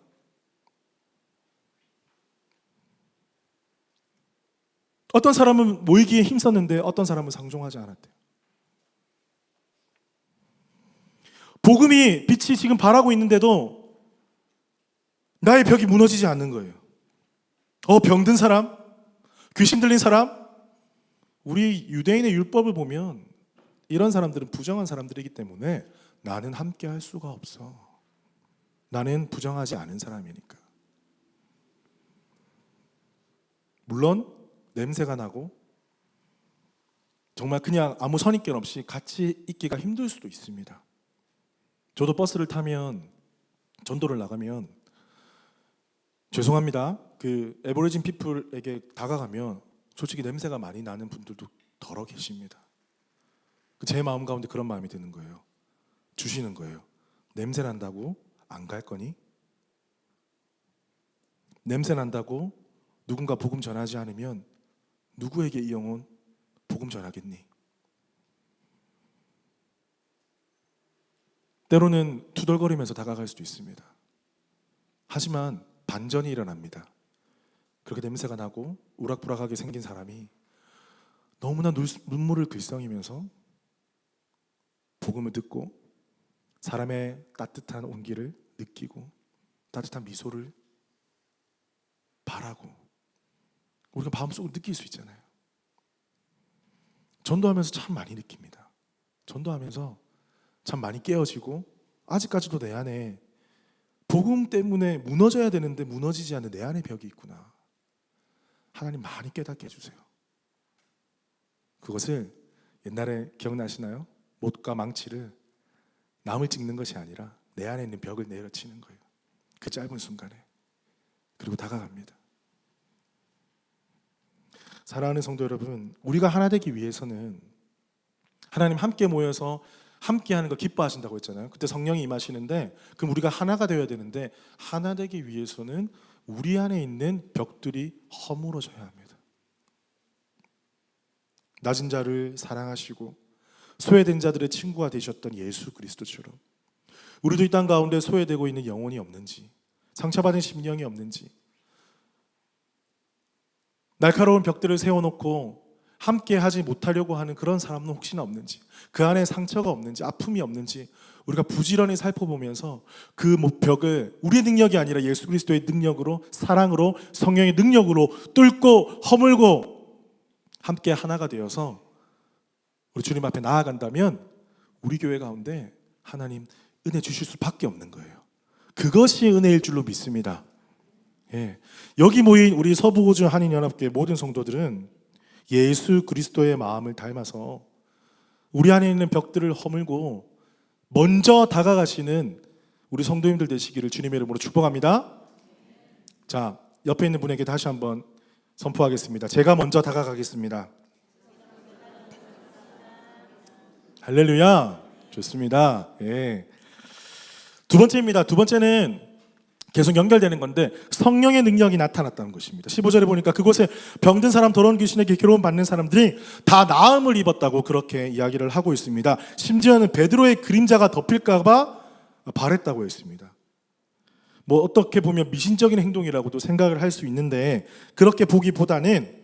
어떤 사람은 모이기에 힘썼는데 어떤 사람은 상종하지 않았대요. 복음이 빛이 지금 발하고 있는데도 나의 벽이 무너지지 않는 거예요. 병든 사람, 귀신 들린 사람, 우리 유대인의 율법을 보면 이런 사람들은 부정한 사람들이기 때문에 나는 함께 할 수가 없어. 나는 부정하지 않은 사람이니까. 물론 냄새가 나고 정말 그냥 아무 선입견 없이 같이 있기가 힘들 수도 있습니다. 저도 버스를 타면, 전도를 나가면 죄송합니다, 그 에버리진 피플에게 다가가면 솔직히 냄새가 많이 나는 분들도 더러 계십니다. 제 마음 가운데 그런 마음이 드는 거예요. 주시는 거예요. 냄새 난다고 안 갈 거니? 냄새 난다고 누군가 복음 전하지 않으면 누구에게 이 영혼 복음 전하겠니? 때로는 투덜거리면서 다가갈 수도 있습니다. 하지만 반전이 일어납니다. 그렇게 냄새가 나고 우락부락하게 생긴 사람이 너무나 눈물을 글썽이면서 복음을 듣고 사람의 따뜻한 온기를 느끼고 따뜻한 미소를 바라고 우리가 마음속으로 느낄 수 있잖아요. 전도하면서 참 많이 느낍니다. 전도하면서 참 많이 깨어지고 아직까지도 내 안에 복음 때문에 무너져야 되는데 무너지지 않는 내 안의 벽이 있구나. 하나님 많이 깨닫게 해주세요. 그것을 옛날에 기억나시나요? 못과 망치를 남을 찍는 것이 아니라 내 안에 있는 벽을 내려치는 거예요. 그 짧은 순간에. 그리고 다가갑니다. 사랑하는 성도 여러분, 우리가 하나 되기 위해서는 하나님 함께 모여서 함께 하는 거 기뻐하신다고 했잖아요. 그때 성령이 임하시는데, 그럼 우리가 하나가 되어야 되는데 하나 되기 위해서는 우리 안에 있는 벽들이 허물어져야 합니다. 낮은 자를 사랑하시고 소외된 자들의 친구가 되셨던 예수 그리스도처럼 우리도 이 땅 가운데 소외되고 있는 영혼이 없는지, 상처받은 심령이 없는지, 날카로운 벽들을 세워놓고 함께 하지 못하려고 하는 그런 사람은 혹시나 없는지, 그 안에 상처가 없는지, 아픔이 없는지 우리가 부지런히 살펴보면서 그 벽을 우리의 능력이 아니라 예수 그리스도의 능력으로, 사랑으로, 성령의 능력으로 뚫고 허물고 함께 하나가 되어서 우리 주님 앞에 나아간다면 우리 교회 가운데 하나님 은혜 주실 수밖에 없는 거예요. 그것이 은혜일 줄로 믿습니다. 예. 여기 모인 우리 서부호주 한인연합교회 모든 성도들은 예수 그리스도의 마음을 닮아서 우리 안에 있는 벽들을 허물고 먼저 다가가시는 우리 성도님들 되시기를 주님의 이름으로 축복합니다. 자, 옆에 있는 분에게 다시 한번 선포하겠습니다. 제가 먼저 다가가겠습니다. 할렐루야. 좋습니다. 예. 두 번째입니다. 두 번째는 계속 연결되는 건데 성령의 능력이 나타났다는 것입니다. 15절에 보니까 그곳에 병든 사람, 더러운 귀신에게 괴로움 받는 사람들이 다 나음을 입었다고 그렇게 이야기를 하고 있습니다. 심지어는 베드로의 그림자가 덮일까 봐 바랬다고 했습니다. 뭐 어떻게 보면 미신적인 행동이라고도 생각을 할 수 있는데 그렇게 보기보다는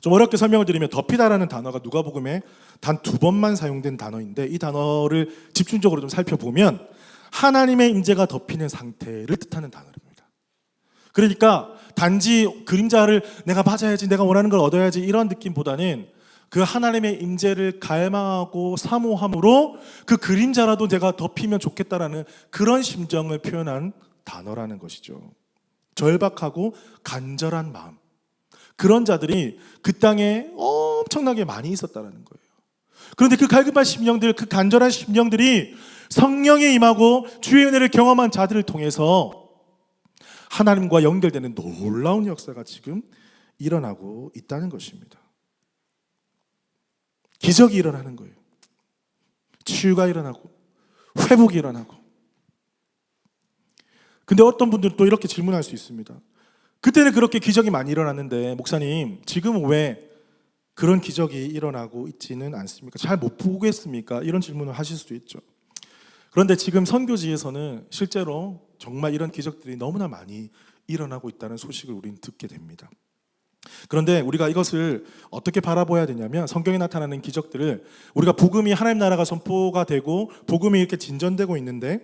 좀 어렵게 설명을 드리면 덮이다라는 단어가 누가복음에 단 2번만 사용된 단어인데 이 단어를 집중적으로 좀 살펴보면 하나님의 임재가 덮이는 상태를 뜻하는 단어입니다. 그러니까 단지 그림자를 내가 맞아야지, 내가 원하는 걸 얻어야지 이런 느낌보다는 그 하나님의 임재를 갈망하고 사모함으로 그 그림자라도 내가 덮이면 좋겠다라는 그런 심정을 표현한 단어라는 것이죠. 절박하고 간절한 마음, 그런 자들이 그 땅에 엄청나게 많이 있었다는 거예요. 그런데 그 갈급한 심령들, 그 간절한 심령들이 성령에 임하고 주의 은혜를 경험한 자들을 통해서 하나님과 연결되는 놀라운 역사가 지금 일어나고 있다는 것입니다. 기적이 일어나는 거예요. 치유가 일어나고 회복이 일어나고. 근데 어떤 분들은 또 이렇게 질문할 수 있습니다. 그때는 그렇게 기적이 많이 일어났는데 목사님, 지금은 왜 그런 기적이 일어나고 있지는 않습니까? 잘 못 보겠습니까? 이런 질문을 하실 수도 있죠. 그런데 지금 선교지에서는 실제로 정말 이런 기적들이 너무나 많이 일어나고 있다는 소식을 우리는 듣게 됩니다. 그런데 우리가 이것을 어떻게 바라봐야 되냐면 성경에 나타나는 기적들을 우리가 복음이 하나님 나라가 선포가 되고 복음이 이렇게 진전되고 있는데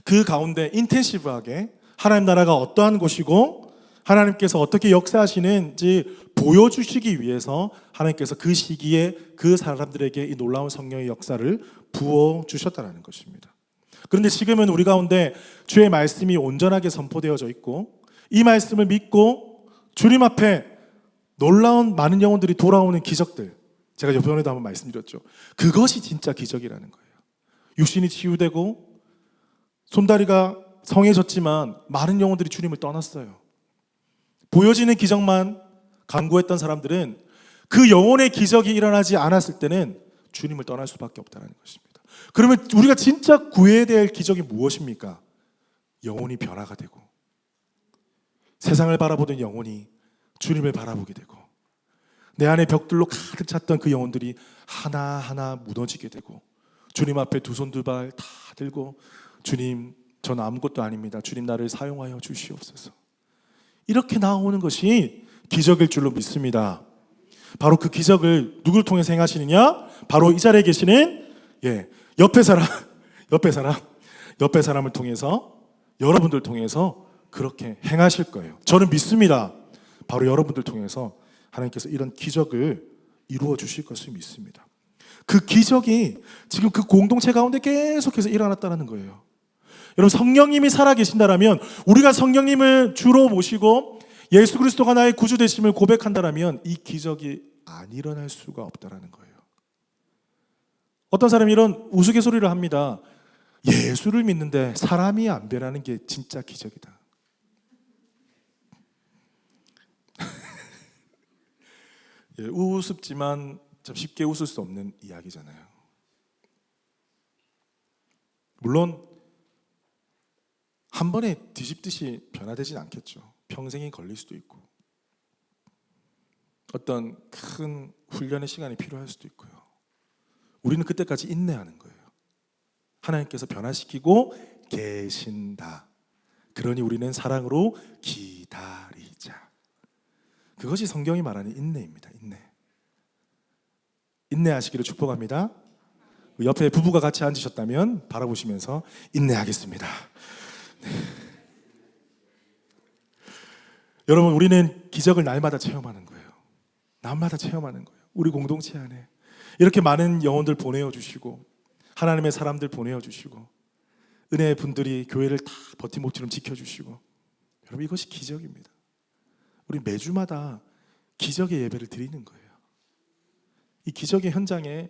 그 가운데 인텐시브하게 하나님 나라가 어떠한 곳이고 하나님께서 어떻게 역사하시는지 보여주시기 위해서 하나님께서 그 시기에 그 사람들에게 이 놀라운 성령의 역사를 부어주셨다는 것입니다. 그런데 지금은 우리 가운데 주의 말씀이 온전하게 선포되어져 있고 이 말씀을 믿고 주님 앞에 놀라운 많은 영혼들이 돌아오는 기적들, 제가 이번에도 한번 말씀드렸죠. 그것이 진짜 기적이라는 거예요. 육신이 치유되고 손다리가 성해졌지만 많은 영혼들이 주님을 떠났어요. 보여지는 기적만 간구했던 사람들은 그 영혼의 기적이 일어나지 않았을 때는 주님을 떠날 수밖에 없다는 것입니다. 그러면 우리가 진짜 구해야 될 기적이 무엇입니까? 영혼이 변화가 되고 세상을 바라보던 영혼이 주님을 바라보게 되고 내 안에 벽들로 가득 찼던 그 영혼들이 하나하나 무너지게 되고 주님 앞에 두 손 두 발 다 들고 주님, 전 아무것도 아닙니다. 주님 나를 사용하여 주시옵소서. 이렇게 나오는 것이 기적일 줄로 믿습니다. 바로 그 기적을 누구를 통해서 행하시느냐? 바로 이 자리에 계시는 옆에 사람을 통해서 여러분들 통해서 그렇게 행하실 거예요. 저는 믿습니다. 바로 여러분들 통해서 하나님께서 이런 기적을 이루어 주실 것을 믿습니다. 그 기적이 지금 그 공동체 가운데 계속해서 일어났다는 거예요. 여러분, 성령님이 살아계신다라면, 우리가 성령님을 주로 모시고 예수 그리스도가 나의 구주 되심을 고백한다라면 이 기적이 안 일어날 수가 없다라는 거예요. 어떤 사람이 이런 우스갯소리를 합니다. 예수를 믿는데 사람이 안 변하는 게 진짜 기적이다. 우습지만 참 쉽게 웃을 수 없는 이야기잖아요. 물론 한 번에 뒤집듯이 변화되진 않겠죠. 평생이 걸릴 수도 있고 어떤 큰 훈련의 시간이 필요할 수도 있고요. 우리는 그때까지 인내하는 거예요. 하나님께서 변화시키고 계신다. 그러니 우리는 사랑으로 기다리자. 그것이 성경이 말하는 인내입니다. 인내하시기를 축복합니다. 옆에 부부가 같이 앉으셨다면 바라보시면서 인내하겠습니다. 네. 여러분, 우리는 기적을 날마다 체험하는 거예요. 날마다 체험하는 거예요. 우리 공동체 안에 이렇게 많은 영혼들 보내어 주시고 하나님의 사람들 보내어 주시고 은혜의 분들이 교회를 다 버팀목처럼 지켜주시고 여러분, 이것이 기적입니다. 우리 매주마다 기적의 예배를 드리는 거예요. 이 기적의 현장에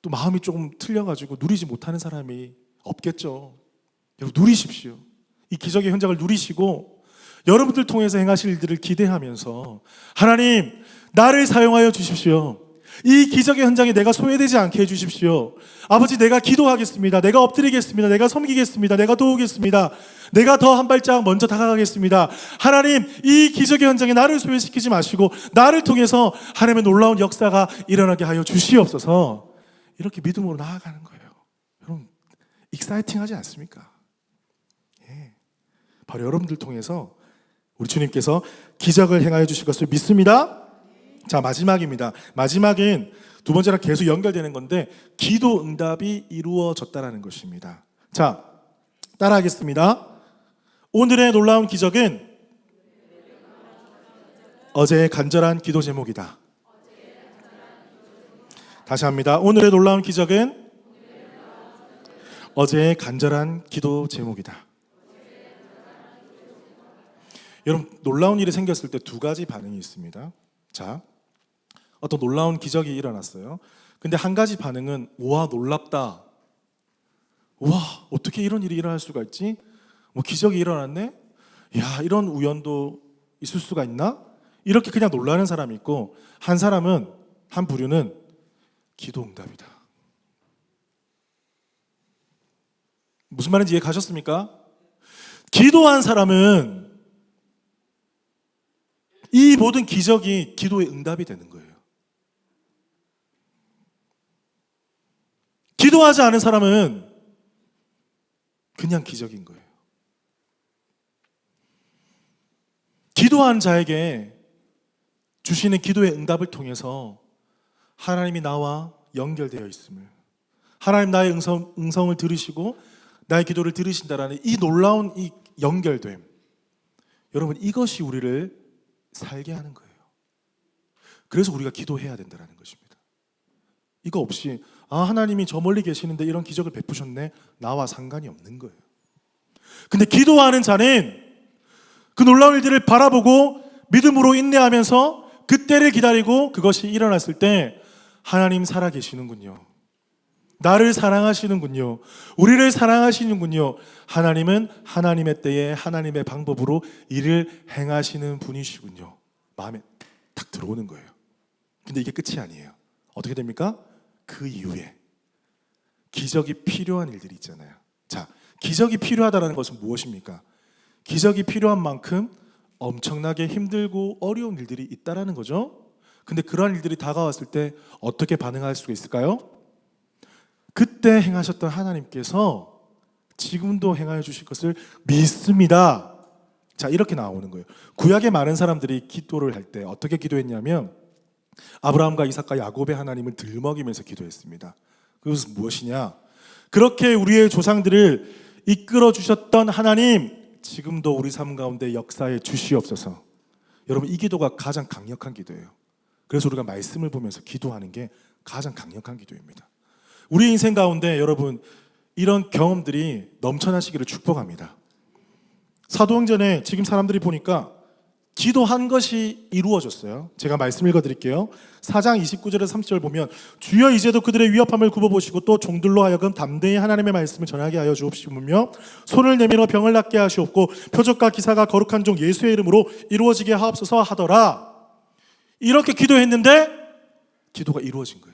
또 마음이 조금 틀려가지고 누리지 못하는 사람이 없겠죠. 여러분, 누리십시오. 이 기적의 현장을 누리시고 여러분들 통해서 행하실 일들을 기대하면서 하나님, 나를 사용하여 주십시오. 이 기적의 현장에 내가 소외되지 않게 해주십시오. 아버지, 내가 기도하겠습니다. 내가 엎드리겠습니다. 내가 섬기겠습니다. 내가 도우겠습니다. 내가 더 한 발짝 먼저 다가가겠습니다. 하나님, 이 기적의 현장에 나를 소외시키지 마시고 나를 통해서 하나님의 놀라운 역사가 일어나게 하여 주시옵소서. 이렇게 믿음으로 나아가는 거예요. 여러분, 익사이팅하지 않습니까? 예. 바로 여러분들 통해서 우리 주님께서 기적을 행하여 주실 것을 믿습니다. 자, 마지막입니다. 마지막은 두 번째랑 계속 연결되는 건데 기도 응답이 이루어졌다라는 것입니다. 자, 따라하겠습니다. 오늘의 놀라운 기적은 어제의 간절한 기도 제목이다. 다시 합니다. 오늘의 놀라운 기적은 어제의 간절한 기도 제목이다. 여러분, 놀라운 일이 생겼을 때 두 가지 반응이 있습니다. 자, 어떤 놀라운 기적이 일어났어요. 근데 한 가지 반응은 와, 놀랍다. 와, 어떻게 이런 일이 일어날 수가 있지? 뭐 기적이 일어났네? 야, 이런 우연도 있을 수가 있나? 이렇게 그냥 놀라는 사람이 있고, 한 사람은, 한 부류는 기도 응답이다. 무슨 말인지 이해 가셨습니까? 기도한 사람은 이 모든 기적이 기도의 응답이 되는 거예요. 기도하지 않은 사람은 그냥 기적인 거예요. 기도한 자에게 주시는 기도의 응답을 통해서 하나님이 나와 연결되어 있음을, 하나님 나의 음성을 들으시고 나의 기도를 들으신다라는 이 놀라운 이 연결됨, 여러분, 이것이 우리를 살게 하는 거예요. 그래서 우리가 기도해야 된다는 것입니다. 이거 없이 하나님이 저 멀리 계시는데 이런 기적을 베푸셨네, 나와 상관이 없는 거예요. 근데 기도하는 자는 그 놀라운 일들을 바라보고 믿음으로 인내하면서 그 때를 기다리고 그것이 일어났을 때 하나님 살아계시는군요. 나를 사랑하시는군요. 우리를 사랑하시는군요. 하나님은 하나님의 때에 하나님의 방법으로 일을 행하시는 분이시군요. 마음에 딱 들어오는 거예요. 근데 이게 끝이 아니에요. 어떻게 됩니까? 그 이후에 기적이 필요한 일들이 있잖아요. 자, 기적이 필요하다는 것은 무엇입니까? 기적이 필요한 만큼 엄청나게 힘들고 어려운 일들이 있다라는 거죠. 근데 그러한 일들이 다가왔을 때 어떻게 반응할 수가 있을까요? 그때 행하셨던 하나님께서 지금도 행하여 주실 것을 믿습니다. 자, 이렇게 나오는 거예요. 구약의 많은 사람들이 기도를 할 때 어떻게 기도했냐면 아브라함과 이삭과 야곱의 하나님을 들먹이면서 기도했습니다. 그것은 무엇이냐? 그렇게 우리의 조상들을 이끌어 주셨던 하나님, 지금도 우리 삶 가운데 역사에 주시옵소서. 여러분, 이 기도가 가장 강력한 기도예요. 그래서 우리가 말씀을 보면서 기도하는 게 가장 강력한 기도입니다. 우리 인생 가운데 여러분, 이런 경험들이 넘쳐나시기를 축복합니다. 사도행전에 지금 사람들이 보니까 기도한 것이 이루어졌어요. 제가 말씀 읽어드릴게요. 4장 29절에서 30절 보면 주여 이제도 그들의 위협함을 굽어보시고 또 종들로 하여금 담대히 하나님의 말씀을 전하게 하여 주옵시며 손을 내밀어 병을 낫게 하시옵고 표적과 기사가 거룩한 종 예수의 이름으로 이루어지게 하옵소서 하더라. 이렇게 기도했는데 기도가 이루어진 거예요.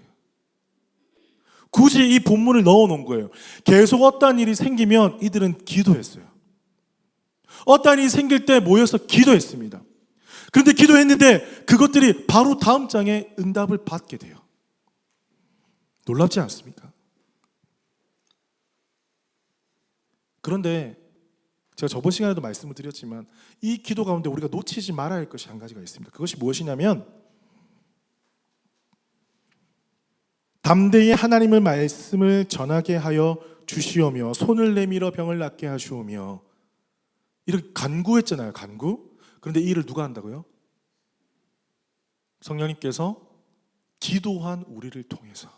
굳이 이 본문을 넣어놓은 거예요. 계속 어떠한 일이 생기면 이들은 기도했어요. 어떠한 일이 생길 때 모여서 기도했습니다. 그런데 기도했는데 그것들이 바로 다음 장에 응답을 받게 돼요. 놀랍지 않습니까? 그런데 제가 저번 시간에도 말씀을 드렸지만 이 기도 가운데 우리가 놓치지 말아야 할 것이 한 가지가 있습니다. 그것이 무엇이냐면 담대히 하나님의 말씀을 전하게 하여 주시오며 손을 내밀어 병을 낫게 하시오며, 이렇게 간구했잖아요. 간구. 그런데 이 일을 누가 한다고요? 성령님께서 기도한 우리를 통해서.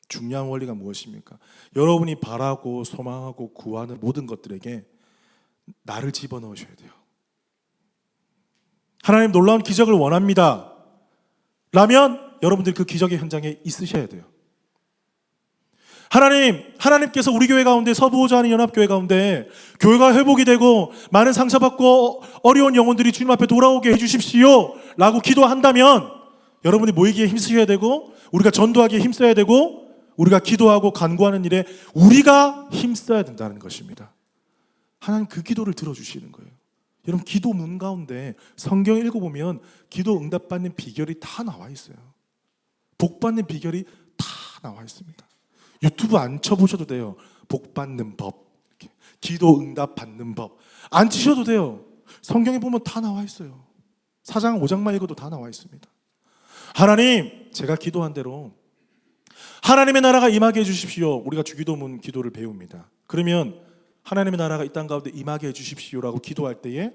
중요한 원리가 무엇입니까? 여러분이 바라고 소망하고 구하는 모든 것들에게 나를 집어넣으셔야 돼요. 하나님 놀라운 기적을 원합니다 라면 여러분들이 그 기적의 현장에 있으셔야 돼요. 하나님께서 우리 교회 가운데, 서부호주하는 연합교회 가운데 교회가 회복이 되고 많은 상처받고 어려운 영혼들이 주님 앞에 돌아오게 해주십시오 라고 기도한다면 여러분이 모이기에 힘쓰셔야 되고, 우리가 전도하기에 힘써야 되고, 우리가 기도하고 간구하는 일에 우리가 힘써야 된다는 것입니다. 하나님 그 기도를 들어주시는 거예요. 여러분, 기도문 가운데 성경 읽어보면 기도 응답받는 비결이 다 나와 있어요. 복받는 비결이 다 나와 있습니다. 유튜브 안 쳐보셔도 돼요. 복받는 법, 기도 응답 받는 법 안 치셔도 돼요. 성경에 보면 다 나와 있어요. 4장 5장만 읽어도 다 나와 있습니다. 하나님, 제가 기도한 대로 하나님의 나라가 임하게 해주십시오. 우리가 주기도문 기도를 배웁니다. 그러면 하나님의 나라가 이 땅 가운데 임하게 해주십시오라고 기도할 때에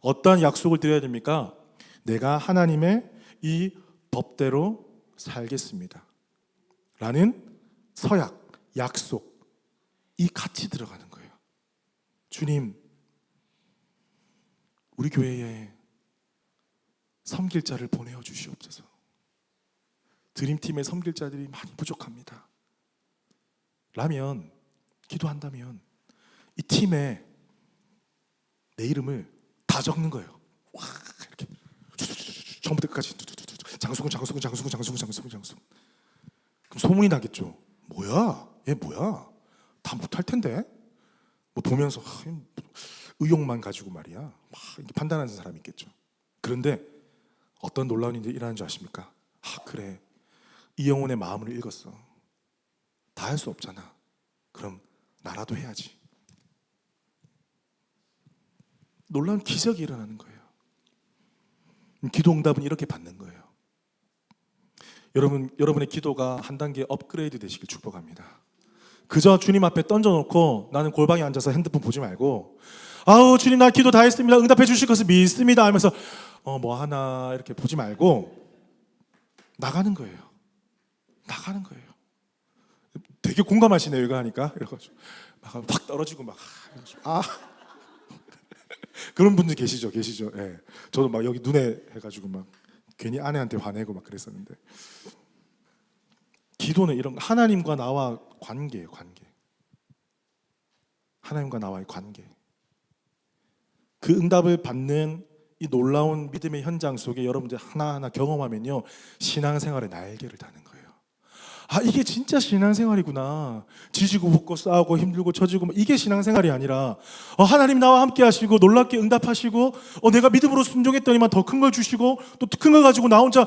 어떠한 약속을 드려야 됩니까? 내가 하나님의 이 법대로 살겠습니다 라는 서약, 약속, 이 같이 들어가는 거예요. 주님, 우리 교회에 섬길 자를 보내어 주시옵소서. 드림팀의 섬길 자들이 많이 부족합니다 라면, 기도한다면 이 팀에 내 이름을 다 적는 거예요. 와, 이렇게 처음부터 끝까지 장수군. 그럼 소문이 나겠죠. 뭐야? 얘 뭐야? 다 못할 텐데. 뭐 보면서 의욕만 가지고 말이야. 막 이렇게 판단하는 사람이 있겠죠. 그런데 어떤 놀라운 일이 일어나는 줄 아십니까? 그래, 이 영혼의 마음을 읽었어. 다 할 수 없잖아. 그럼 나라도 해야지. 놀라운 기적이 일어나는 거예요. 기도 응답은 이렇게 받는 거예요. 여러분의 기도가 한 단계 업그레이드 되시길 축복합니다. 그저 주님 앞에 던져놓고 나는 골방에 앉아서 핸드폰 보지 말고, 아우 주님 나 기도 다 했습니다, 응답해 주실 것을 믿습니다 하면서 뭐 하나 이렇게 보지 말고 나가는 거예요. 나가는 거예요. 되게 공감하시네요 이거 하니까. 이래가지고 막 확 떨어지고 막 그런 분들 계시죠. 예. 저도 막 여기 눈에 해가지고 막 괜히 아내한테 화내고 막 그랬었는데, 기도는 이런 거, 하나님과 나와 관계예요. 관계. 하나님과 나와의 관계. 그 응답을 받는 이 놀라운 믿음의 현장 속에 여러분들 하나하나 경험하면요, 신앙생활의 날개를 다는 거예요. 이게 진짜 신앙생활이구나. 지지고 볶고 싸우고 힘들고 처지고, 이게 신앙생활이 아니라 하나님 나와 함께 하시고 놀랍게 응답하시고, 내가 믿음으로 순종했더니만 더 큰 걸 주시고, 또 큰 걸 가지고 나 혼자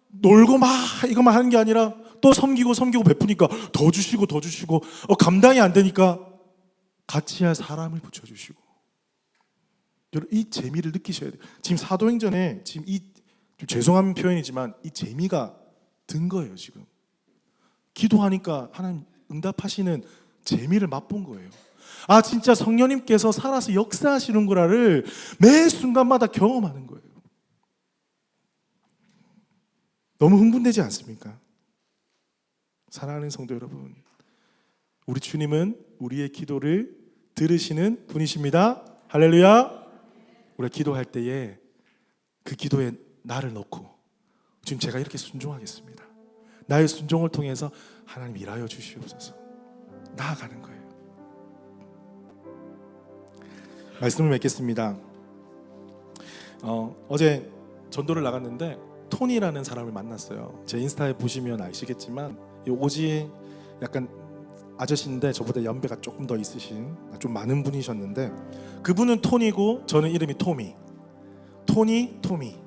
놀고 막 이것만 하는 게 아니라 또 섬기고 베푸니까 더 주시고 감당이 안 되니까 같이 할 사람을 붙여주시고. 여러분, 이 재미를 느끼셔야 돼요. 지금 사도행전에 지금 좀 죄송한 표현이지만 이 재미가 든 거예요. 지금 기도하니까 하나님 응답하시는 재미를 맛본 거예요. 진짜 성령님께서 살아서 역사하시는 거라를 매 순간마다 경험하는 거예요. 너무 흥분되지 않습니까? 사랑하는 성도 여러분, 우리 주님은 우리의 기도를 들으시는 분이십니다. 할렐루야. 우리가 기도할 때에 그 기도에 나를 넣고, 지금 제가 이렇게 순종하겠습니다, 나의 순종을 통해서 하나님 일하여 주시옵소서, 나아가는 거예요. 말씀을 맺겠습니다. 어제 전도를 나갔는데 토니라는 사람을 만났어요. 제 인스타에 보시면 아시겠지만 이 오지 약간 아저씨인데 저보다 연배가 조금 더 있으신 좀 많은 분이셨는데, 그분은 토니고 저는 이름이 토미. 토미.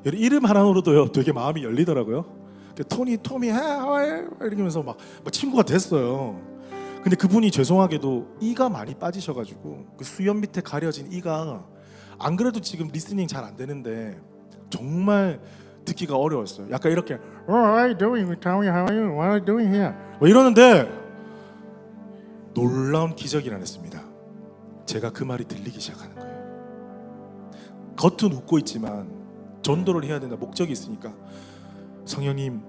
이름 하나로도요 되게 마음이 열리더라고요. 토미 이러면서 막 친구가 됐어요. 근데 그분이 죄송하게도 이가 많이 빠지셔가지고 그 수염 밑에 가려진 이가, 안 그래도 지금 리스닝 잘 안 되는데 정말 듣기가 어려웠어요. 약간 이렇게 What are you doing, Tommy? How are you? What are you doing here? 뭐 이러는데 놀라운 기적이 일어났습니다. 제가 그 말이 들리기 시작하는 거예요. 겉은 웃고 있지만 전도를 해야 된다, 목적이 있으니까 성령님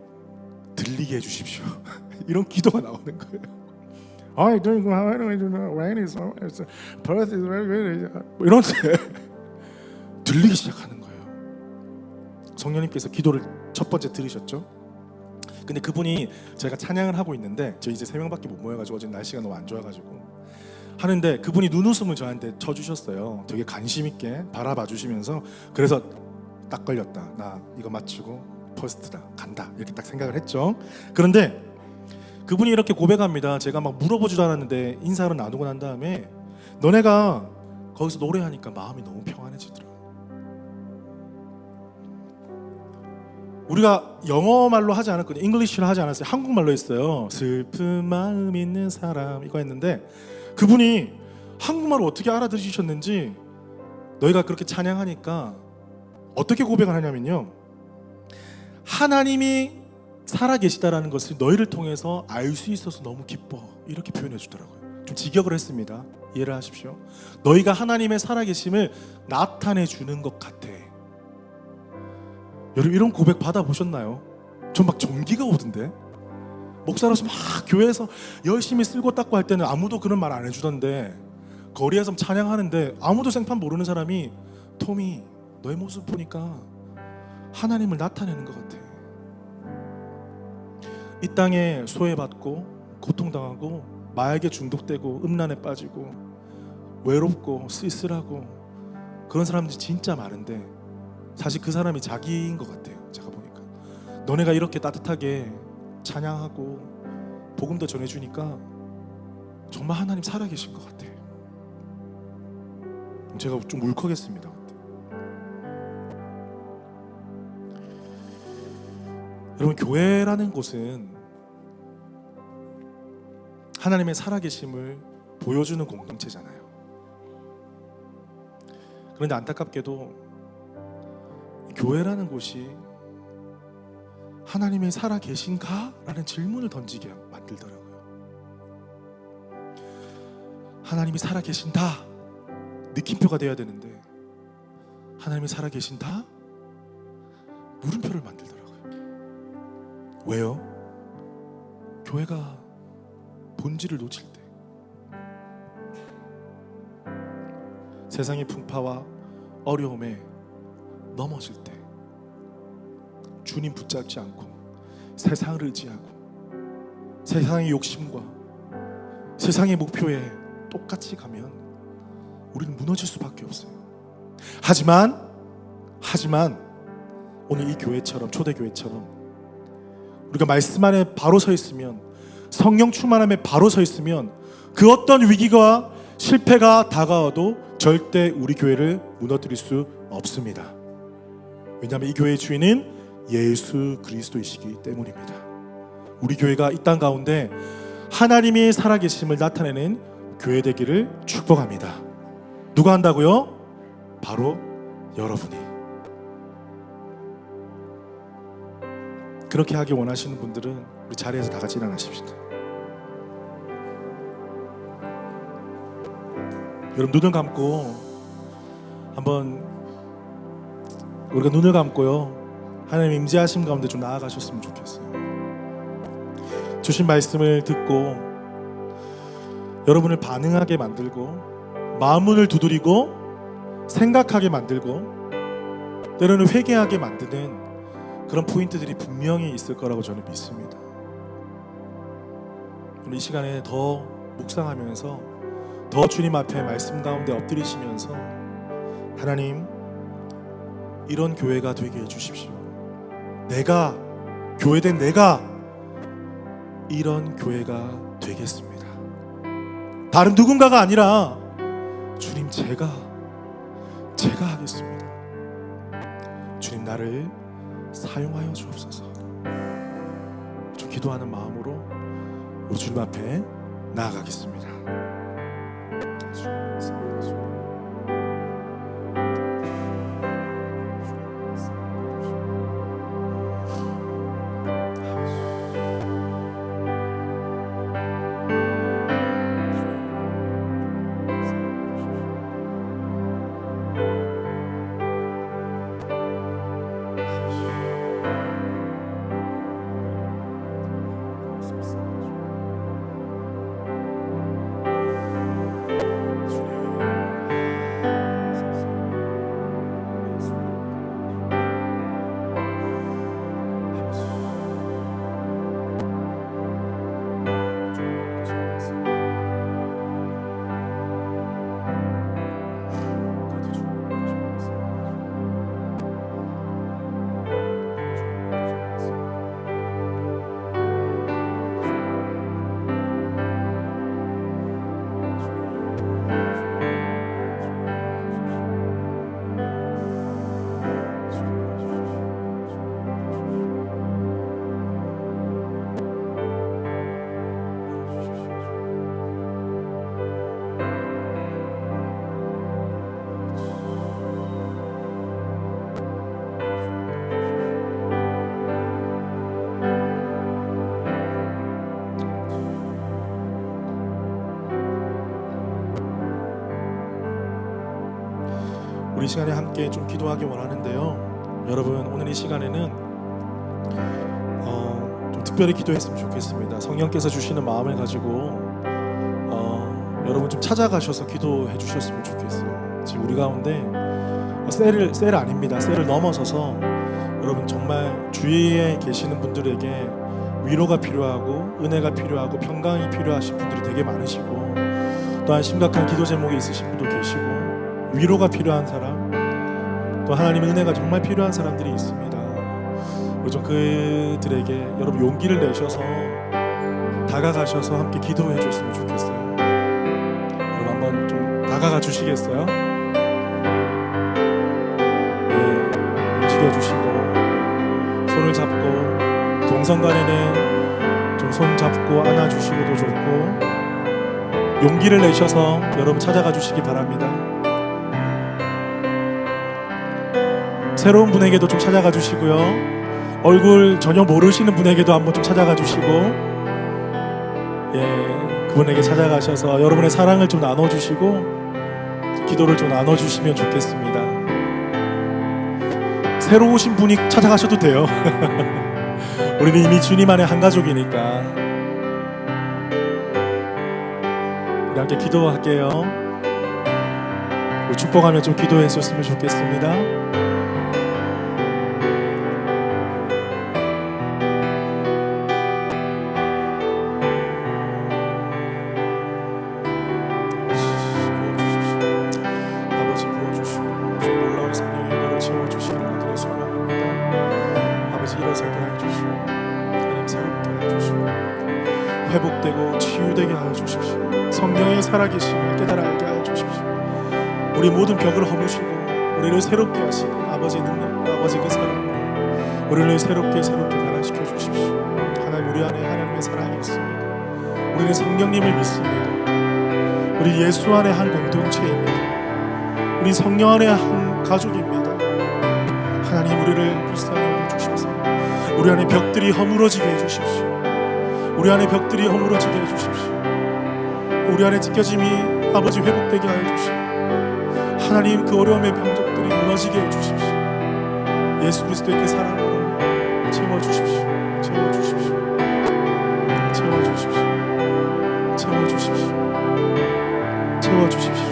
들리게 해주십시오. 이런 기도가 나오는 거예요. I think rain is birth is very 뭐 이런 데 들리기 시작하는 거예요. 성령님께서 기도를 첫 번째 들으셨죠. 근데 그분이 저희가 찬양을 하고 있는데 저 이제 3명밖에 못 모여가지고 어제 날씨가 너무 안 좋아가지고 하는데 그분이 눈웃음을 저한테 쳐주셨어요. 되게 관심 있게 바라봐 주시면서 그래서 딱 걸렸다. 나 이거 맞추고 퍼스트다. 간다. 이렇게 딱 생각을 했죠. 그런데 그분이 이렇게 고백합니다. 제가 막 물어보지도 않았는데 인사를 나누고 난 다음에 너네가 거기서 노래하니까 마음이 너무 평안해지더라. 우리가 영어 말로 하지 않았거든요. 잉글리시로 하지 않았어요. 한국말로 했어요. 슬픈 마음 있는 사람 이거 했는데 그분이 한국말을 어떻게 알아들으셨는지 너희가 그렇게 찬양하니까 어떻게 고백을 하냐면요. 하나님이 살아계시다라는 것을 너희를 통해서 알 수 있어서 너무 기뻐 이렇게 표현해 주더라고요. 좀 직역을 했습니다. 이해를 하십시오. 너희가 하나님의 살아계심을 나타내 주는 것 같아. 여러분 이런 고백 받아보셨나요? 전 막 전기가 오던데 목사로서 막 교회에서 열심히 쓸고 닦고 할 때는 아무도 그런 말 안 해주던데 거리에서 찬양하는데 아무도 생판 모르는 사람이 토미 너의 모습 보니까 하나님을 나타내는 것 같아. 이 땅에 소외받고 고통당하고 마약에 중독되고 음란에 빠지고 외롭고 쓸쓸하고 그런 사람들이 진짜 많은데 사실 그 사람이 자기인 것 같아요. 제가 보니까 너네가 이렇게 따뜻하게 찬양하고 복음도 전해주니까 정말 하나님 살아계신 것 같아요. 제가 좀 울컥했습니다. 그때. 여러분 교회라는 곳은 하나님의 살아계심을 보여주는 공동체잖아요. 그런데 안타깝게도 교회라는 곳이 하나님이 살아계신가? 라는 질문을 던지게 만들더라고요. 하나님이 살아계신다 느낌표가 돼야 되는데 하나님이 살아계신다? 물음표를 만들더라고요. 왜요? 교회가 본질을 놓칠 때 세상의 풍파와 어려움에 넘어질 때 주님 붙잡지 않고 세상을 의지하고 세상의 욕심과 세상의 목표에 똑같이 가면 우리는 무너질 수밖에 없어요. 하지만 오늘 이 교회처럼 초대교회처럼 우리가 말씀 안에 바로 서 있으면 성령 충만함에 바로 서 있으면 그 어떤 위기가 실패가 다가와도 절대 우리 교회를 무너뜨릴 수 없습니다. 왜냐하면 이 교회의 주인은 예수 그리스도이시기 때문입니다. 우리 교회가 이 땅 가운데 하나님이 살아계심을 나타내는 교회 되기를 축복합니다. 누가 한다고요? 바로 여러분이. 그렇게 하기 원하시는 분들은 우리 자리에서 다 같이 일어나십시다. 여러분 눈을 감고 한번 우리가 눈을 감고요 하나님 임재하심 가운데 좀 나아가셨으면 좋겠어요. 주신 말씀을 듣고 여러분을 반응하게 만들고 마음문을 두드리고 생각하게 만들고 때로는 회개하게 만드는 그런 포인트들이 분명히 있을 거라고 저는 믿습니다. 오늘 이 시간에 더 묵상하면서 더 주님 앞에 말씀 가운데 엎드리시면서 하나님 이런 교회가 되게 해주십시오. 내가 교회된 내가 이런 교회가 되겠습니다. 다른 누군가가 아니라 주님 제가 하겠습니다. 주님 나를 사용하여 주옵소서. 좀 기도하는 마음으로 우리 주님 앞에 나아가겠습니다. 우리 시간에 함께 좀 기도하기 원하는데요. 여러분, 오늘 이 시간에는 좀 특별히 기도했으면 좋겠습니다. 성령께서 주시는 마음을 가지고 여러분 좀 찾아가셔서 기도해 주셨으면 좋겠어요. 지금 우리 가운데 셀 아닙니다. 셀을 넘어서서 여러분 정말 주위에 계시는 분들에게 위로가 필요하고 은혜가 필요하고 평강이 필요하신 분들이 되게 많으시고, 또한 심각한 기도 제목이 있으신 분도 계시고, 위로가 필요한 사람, 또 하나님의 은혜가 정말 필요한 사람들이 있습니다. 우리 좀 그들에게 여러분 용기를 내셔서 다가가셔서 함께 기도해 줬으면 좋겠어요. 여러분 한번 좀 다가가 주시겠어요? 네, 움직여 주시고 손을 잡고, 동성 간에는 좀 손 잡고 안아주시고도 좋고, 용기를 내셔서 여러분 찾아가 주시기 바랍니다. 새로운 분에게도 좀 찾아가 주시고요. 얼굴 전혀 모르시는 분에게도 한번 좀 찾아가 주시고, 그분에게 찾아가셔서 여러분의 사랑을 좀 나눠주시고 기도를 좀 나눠주시면 좋겠습니다. 새로 오신 분이 찾아가셔도 돼요. 우리는 이미 주님 안에 한 가족이니까. 우리 함께 기도할게요. 우리 축복하며 좀 기도했었으면 좋겠습니다. 아버지 부어주시고 좀 놀라운 성령의 은혜로 채워주시길 아들의 소망입니다. 아버지 일어서게 해주시고 하나님 새롭게 해주시고 회복되고 치유되게 하여 주십시오. 성령의 살아계심을 깨달아 알게 하여 주십시오. 우리 모든 벽을 허무시고 우리를 새롭게 하시는 아버지의 능력과 아버지의 그 사랑으로 우리를 새롭게 변화시켜 주십시오. 하나님, 우리 안에 하나님의 사랑이 있습니다. 우리는 성령님을 믿습니다. 우리 예수 안에 한 공동체입니다. 우리 성령 안에 한 가족입니다. 하나님, 우리를 불쌍히 여겨주셔서 우리 안에 벽들이 허물어지게 해주십시오. 우리 안에 벽들이 허물어지게 해주십시오. 우리 안에 찢겨짐이 아버지 회복되게 하여 주시고, 하나님 그 어려움의 병족들이 무너지게 해주십시오. 예수 그리스도의 그 사랑으로 채워주십시오. 채워주십시오. 채워주십시오. 채워주십시오. 채워주십시오.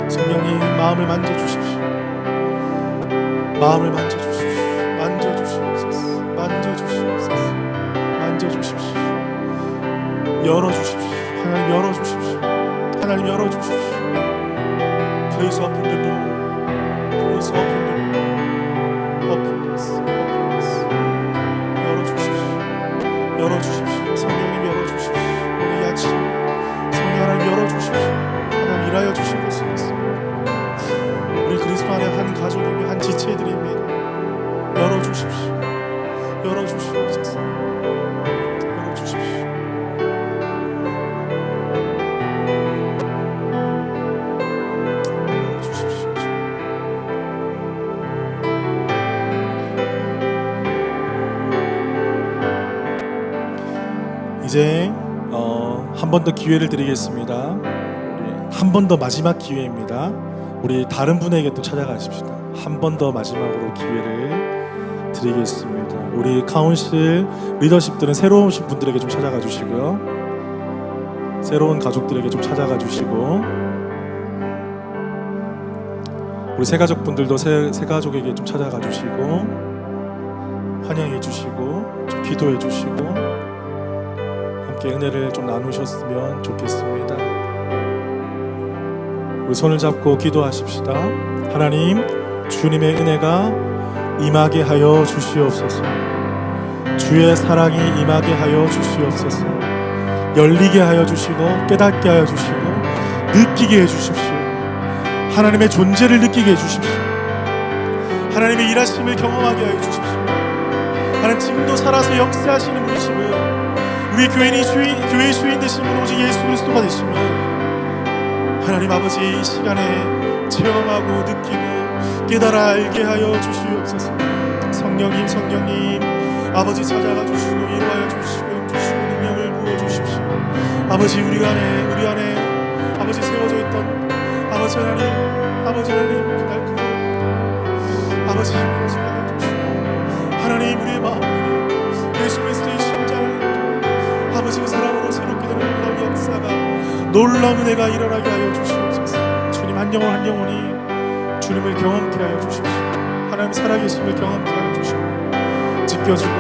성령님, 마음을 만져주십시오. 마음을 만져주십시오. 만져주시옵소서. 만져주시옵소서. 만져주십시오. 열어주십시오. 하나님 열어주십시오. 하나님 열어주십시오. Please open the door. Please open the door. Open this. Open this. 열어주십시오. 열어주십시오. 성령님 열어주십시오. 오늘 이 아침에 성령 하나님 열어주십시오. 하나님 일하여 주실 것을 믿습니다. 우리 그리스도 안에 한 가족이며 한 지체들입니다. 열어주십시오. 열어주시옵소서. 열어주십시오. 열어주십시오. 이제 한 번 더 기회를 드리겠습니다. 한 번 더 마지막 기회입니다. 우리 다른 분에게 또 찾아가십시다. 한 번 더 마지막으로 기회를 드리겠습니다. 우리 카운실 리더십들은 새로운 오신 분들에게 좀 찾아가 주시고요. 새로운 가족들에게 좀 찾아가 주시고, 우리 새 가족분들도 새 가족에게 좀 찾아가 주시고 환영해 주시고 좀 기도해 주시고 함께 은혜를 좀 나누셨으면 좋겠습니다. 우리 손을 잡고 기도하십시다. 하나님, 주님의 은혜가 임하게 하여 주시옵소서. 주의 사랑이 임하게 하여 주시옵소서. 열리게 하여 주시고 깨닫게 하여 주시고 느끼게 해주십시오. 하나님의 존재를 느끼게 해주십시오. 하나님의 일하심을 경험하게 하여 주십시오. 하나님, 지금도 살아서 역사하시는 분이심을, 우리 교회의 주인 되신 분 오직 예수 그리스도가 되심을 하나님 아버지 이 시간에 체험하고 느끼고 깨달아 알게 하여 주시옵소서. 성령님 아버지 찾아가 주시고 위로하여 주시고 힘주시고 능력을 부어주십시오. 아버지, 우리 안에 아버지 세워져 있던 아버지 하나님, 아버지 하나님, 그날 그 아버지 아버지 하여 주시고 하나님 우리의 마음들이 예수 그리스도의 심장을 아버지 그 사랑으로 새롭게 되는 놀라운 역사가 놀라운 은혜가 일어나게 하여 주시옵소서. 주님 한 영혼 한 영혼이 주님을 경험케 하여 주십시오. 하나님 살아계심을 경험케 하여 주시고 찢겨지고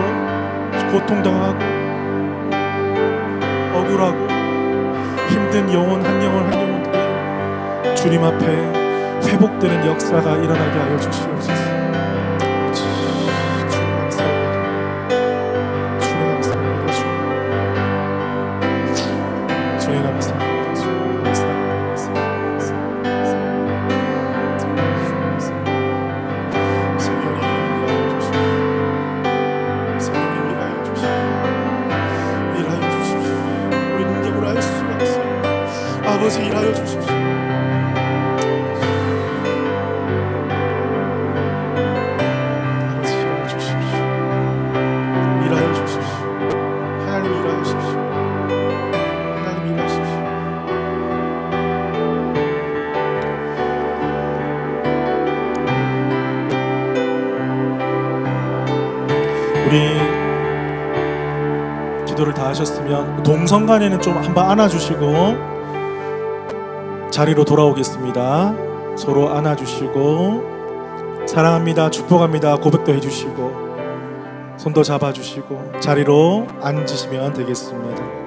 고통당하고 억울하고 힘든 영혼 한 영혼 한 영혼들이 주님 앞에 회복되는 역사가 일어나게 하여 주시옵소서. 주님 감사합니다. 주님 감사합니다. 주님 감사합니다. 주님 감사합니다. 성령님 일하여 주십시오. 성령님 일하여 주십시오. 일하여 주십시오. 우리 능력으로 할 수가 없어요. 아버지 일하여 주십시오. 우리 기도를 다 하셨으면 동성간에는 좀 한번 안아주시고 자리로 돌아오겠습니다. 서로 안아주시고 사랑합니다, 축복합니다 고백도 해주시고 손도 잡아주시고 자리로 앉으시면 되겠습니다.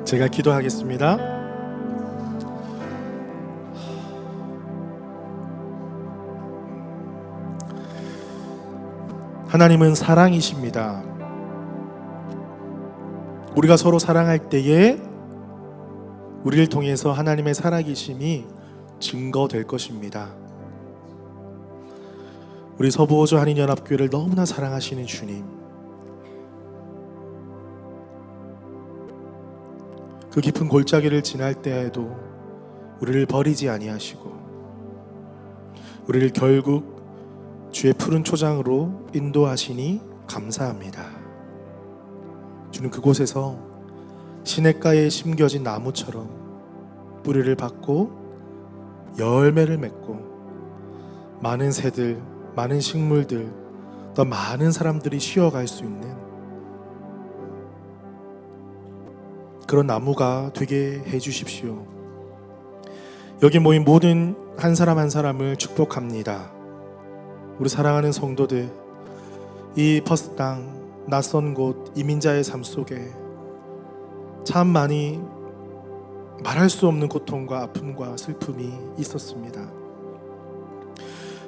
제가 기도하겠습니다. 하나님은 사랑이십니다. 우리가 서로 사랑할 때에 우리를 통해서 하나님의 살아계심이 증거될 것입니다. 우리 서부호주 한인연합교회를 너무나 사랑하시는 주님, 그 깊은 골짜기를 지날 때에도 우리를 버리지 아니하시고 우리를 결국 주의 푸른 초장으로 인도하시니 감사합니다. 주님, 그곳에서 시냇가에 심겨진 나무처럼 뿌리를 받고 열매를 맺고 많은 새들, 많은 식물들, 또 많은 사람들이 쉬어갈 수 있는 그런 나무가 되게 해주십시오. 여기 모인 모든 한 사람 한 사람을 축복합니다. 우리 사랑하는 성도들, 이 퍼스 땅, 낯선 곳, 이민자의 삶 속에 참 많이 말할 수 없는 고통과 아픔과 슬픔이 있었습니다.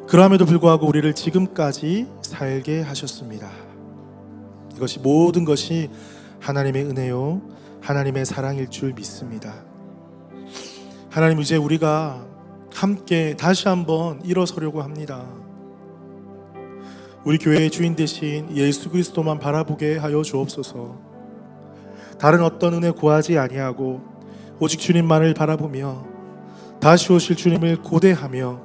그럼에도 불구하고 우리를 지금까지 살게 하셨습니다. 이것이 모든 것이 하나님의 은혜요, 하나님의 사랑일 줄 믿습니다. 하나님, 이제 우리가 함께 다시 한번 일어서려고 합니다. 우리 교회의 주인 되신 예수 그리스도만 바라보게 하여 주옵소서. 다른 어떤 은혜 구하지 아니하고 오직 주님만을 바라보며 다시 오실 주님을 고대하며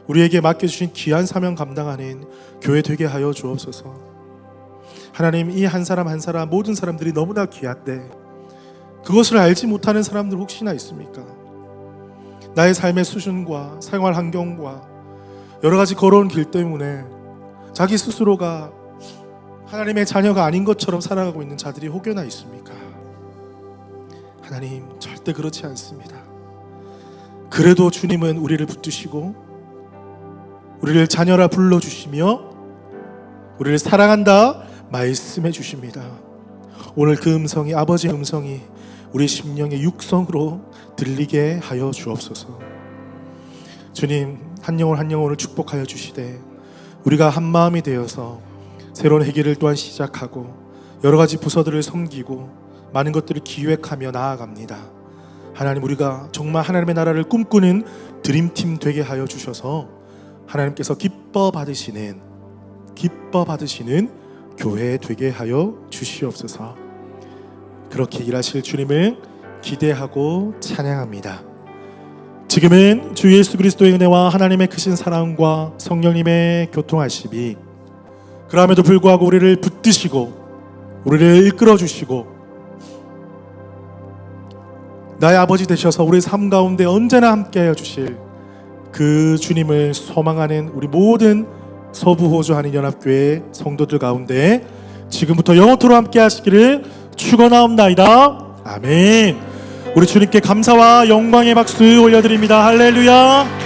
우리에게 맡겨주신 귀한 사명 감당하는 교회 되게 하여 주옵소서. 하나님, 이 한 사람 한 사람 모든 사람들이 너무나 귀한데 그것을 알지 못하는 사람들 혹시나 있습니까? 나의 삶의 수준과 생활 환경과 여러 가지 걸어온 길 때문에 자기 스스로가 하나님의 자녀가 아닌 것처럼 살아가고 있는 자들이 혹여나 있습니까? 하나님, 절대 그렇지 않습니다. 그래도 주님은 우리를 붙드시고 우리를 자녀라 불러주시며 우리를 사랑한다 말씀해 주십니다. 오늘 그 음성이, 아버지의 음성이 우리 심령의 육성으로 들리게 하여 주옵소서. 주님, 한 영혼 한 영혼을 축복하여 주시되 우리가 한 마음이 되어서 새로운 회개를 또한 시작하고 여러 가지 부서들을 섬기고 많은 것들을 기획하며 나아갑니다. 하나님, 우리가 정말 하나님의 나라를 꿈꾸는 드림팀 되게 하여 주셔서 하나님께서 기뻐 받으시는 교회 되게 하여 주시옵소서. 그렇게 일하실 주님을 기대하고 찬양합니다. 지금은 주 예수 그리스도의 은혜와 하나님의 크신 사랑과 성령님의 교통하심이 그럼에도 불구하고 우리를 붙드시고 우리를 이끌어 주시고 나의 아버지 되셔서 우리 삶 가운데 언제나 함께하여 주실 그 주님을 소망하는 우리 모든 서부 호주 한인 연합교회 성도들 가운데 지금부터 영원토록 함께 하시기를 축원하옵나이다. 아멘. 우리 주님께 감사와 영광의 박수 올려드립니다. 할렐루야.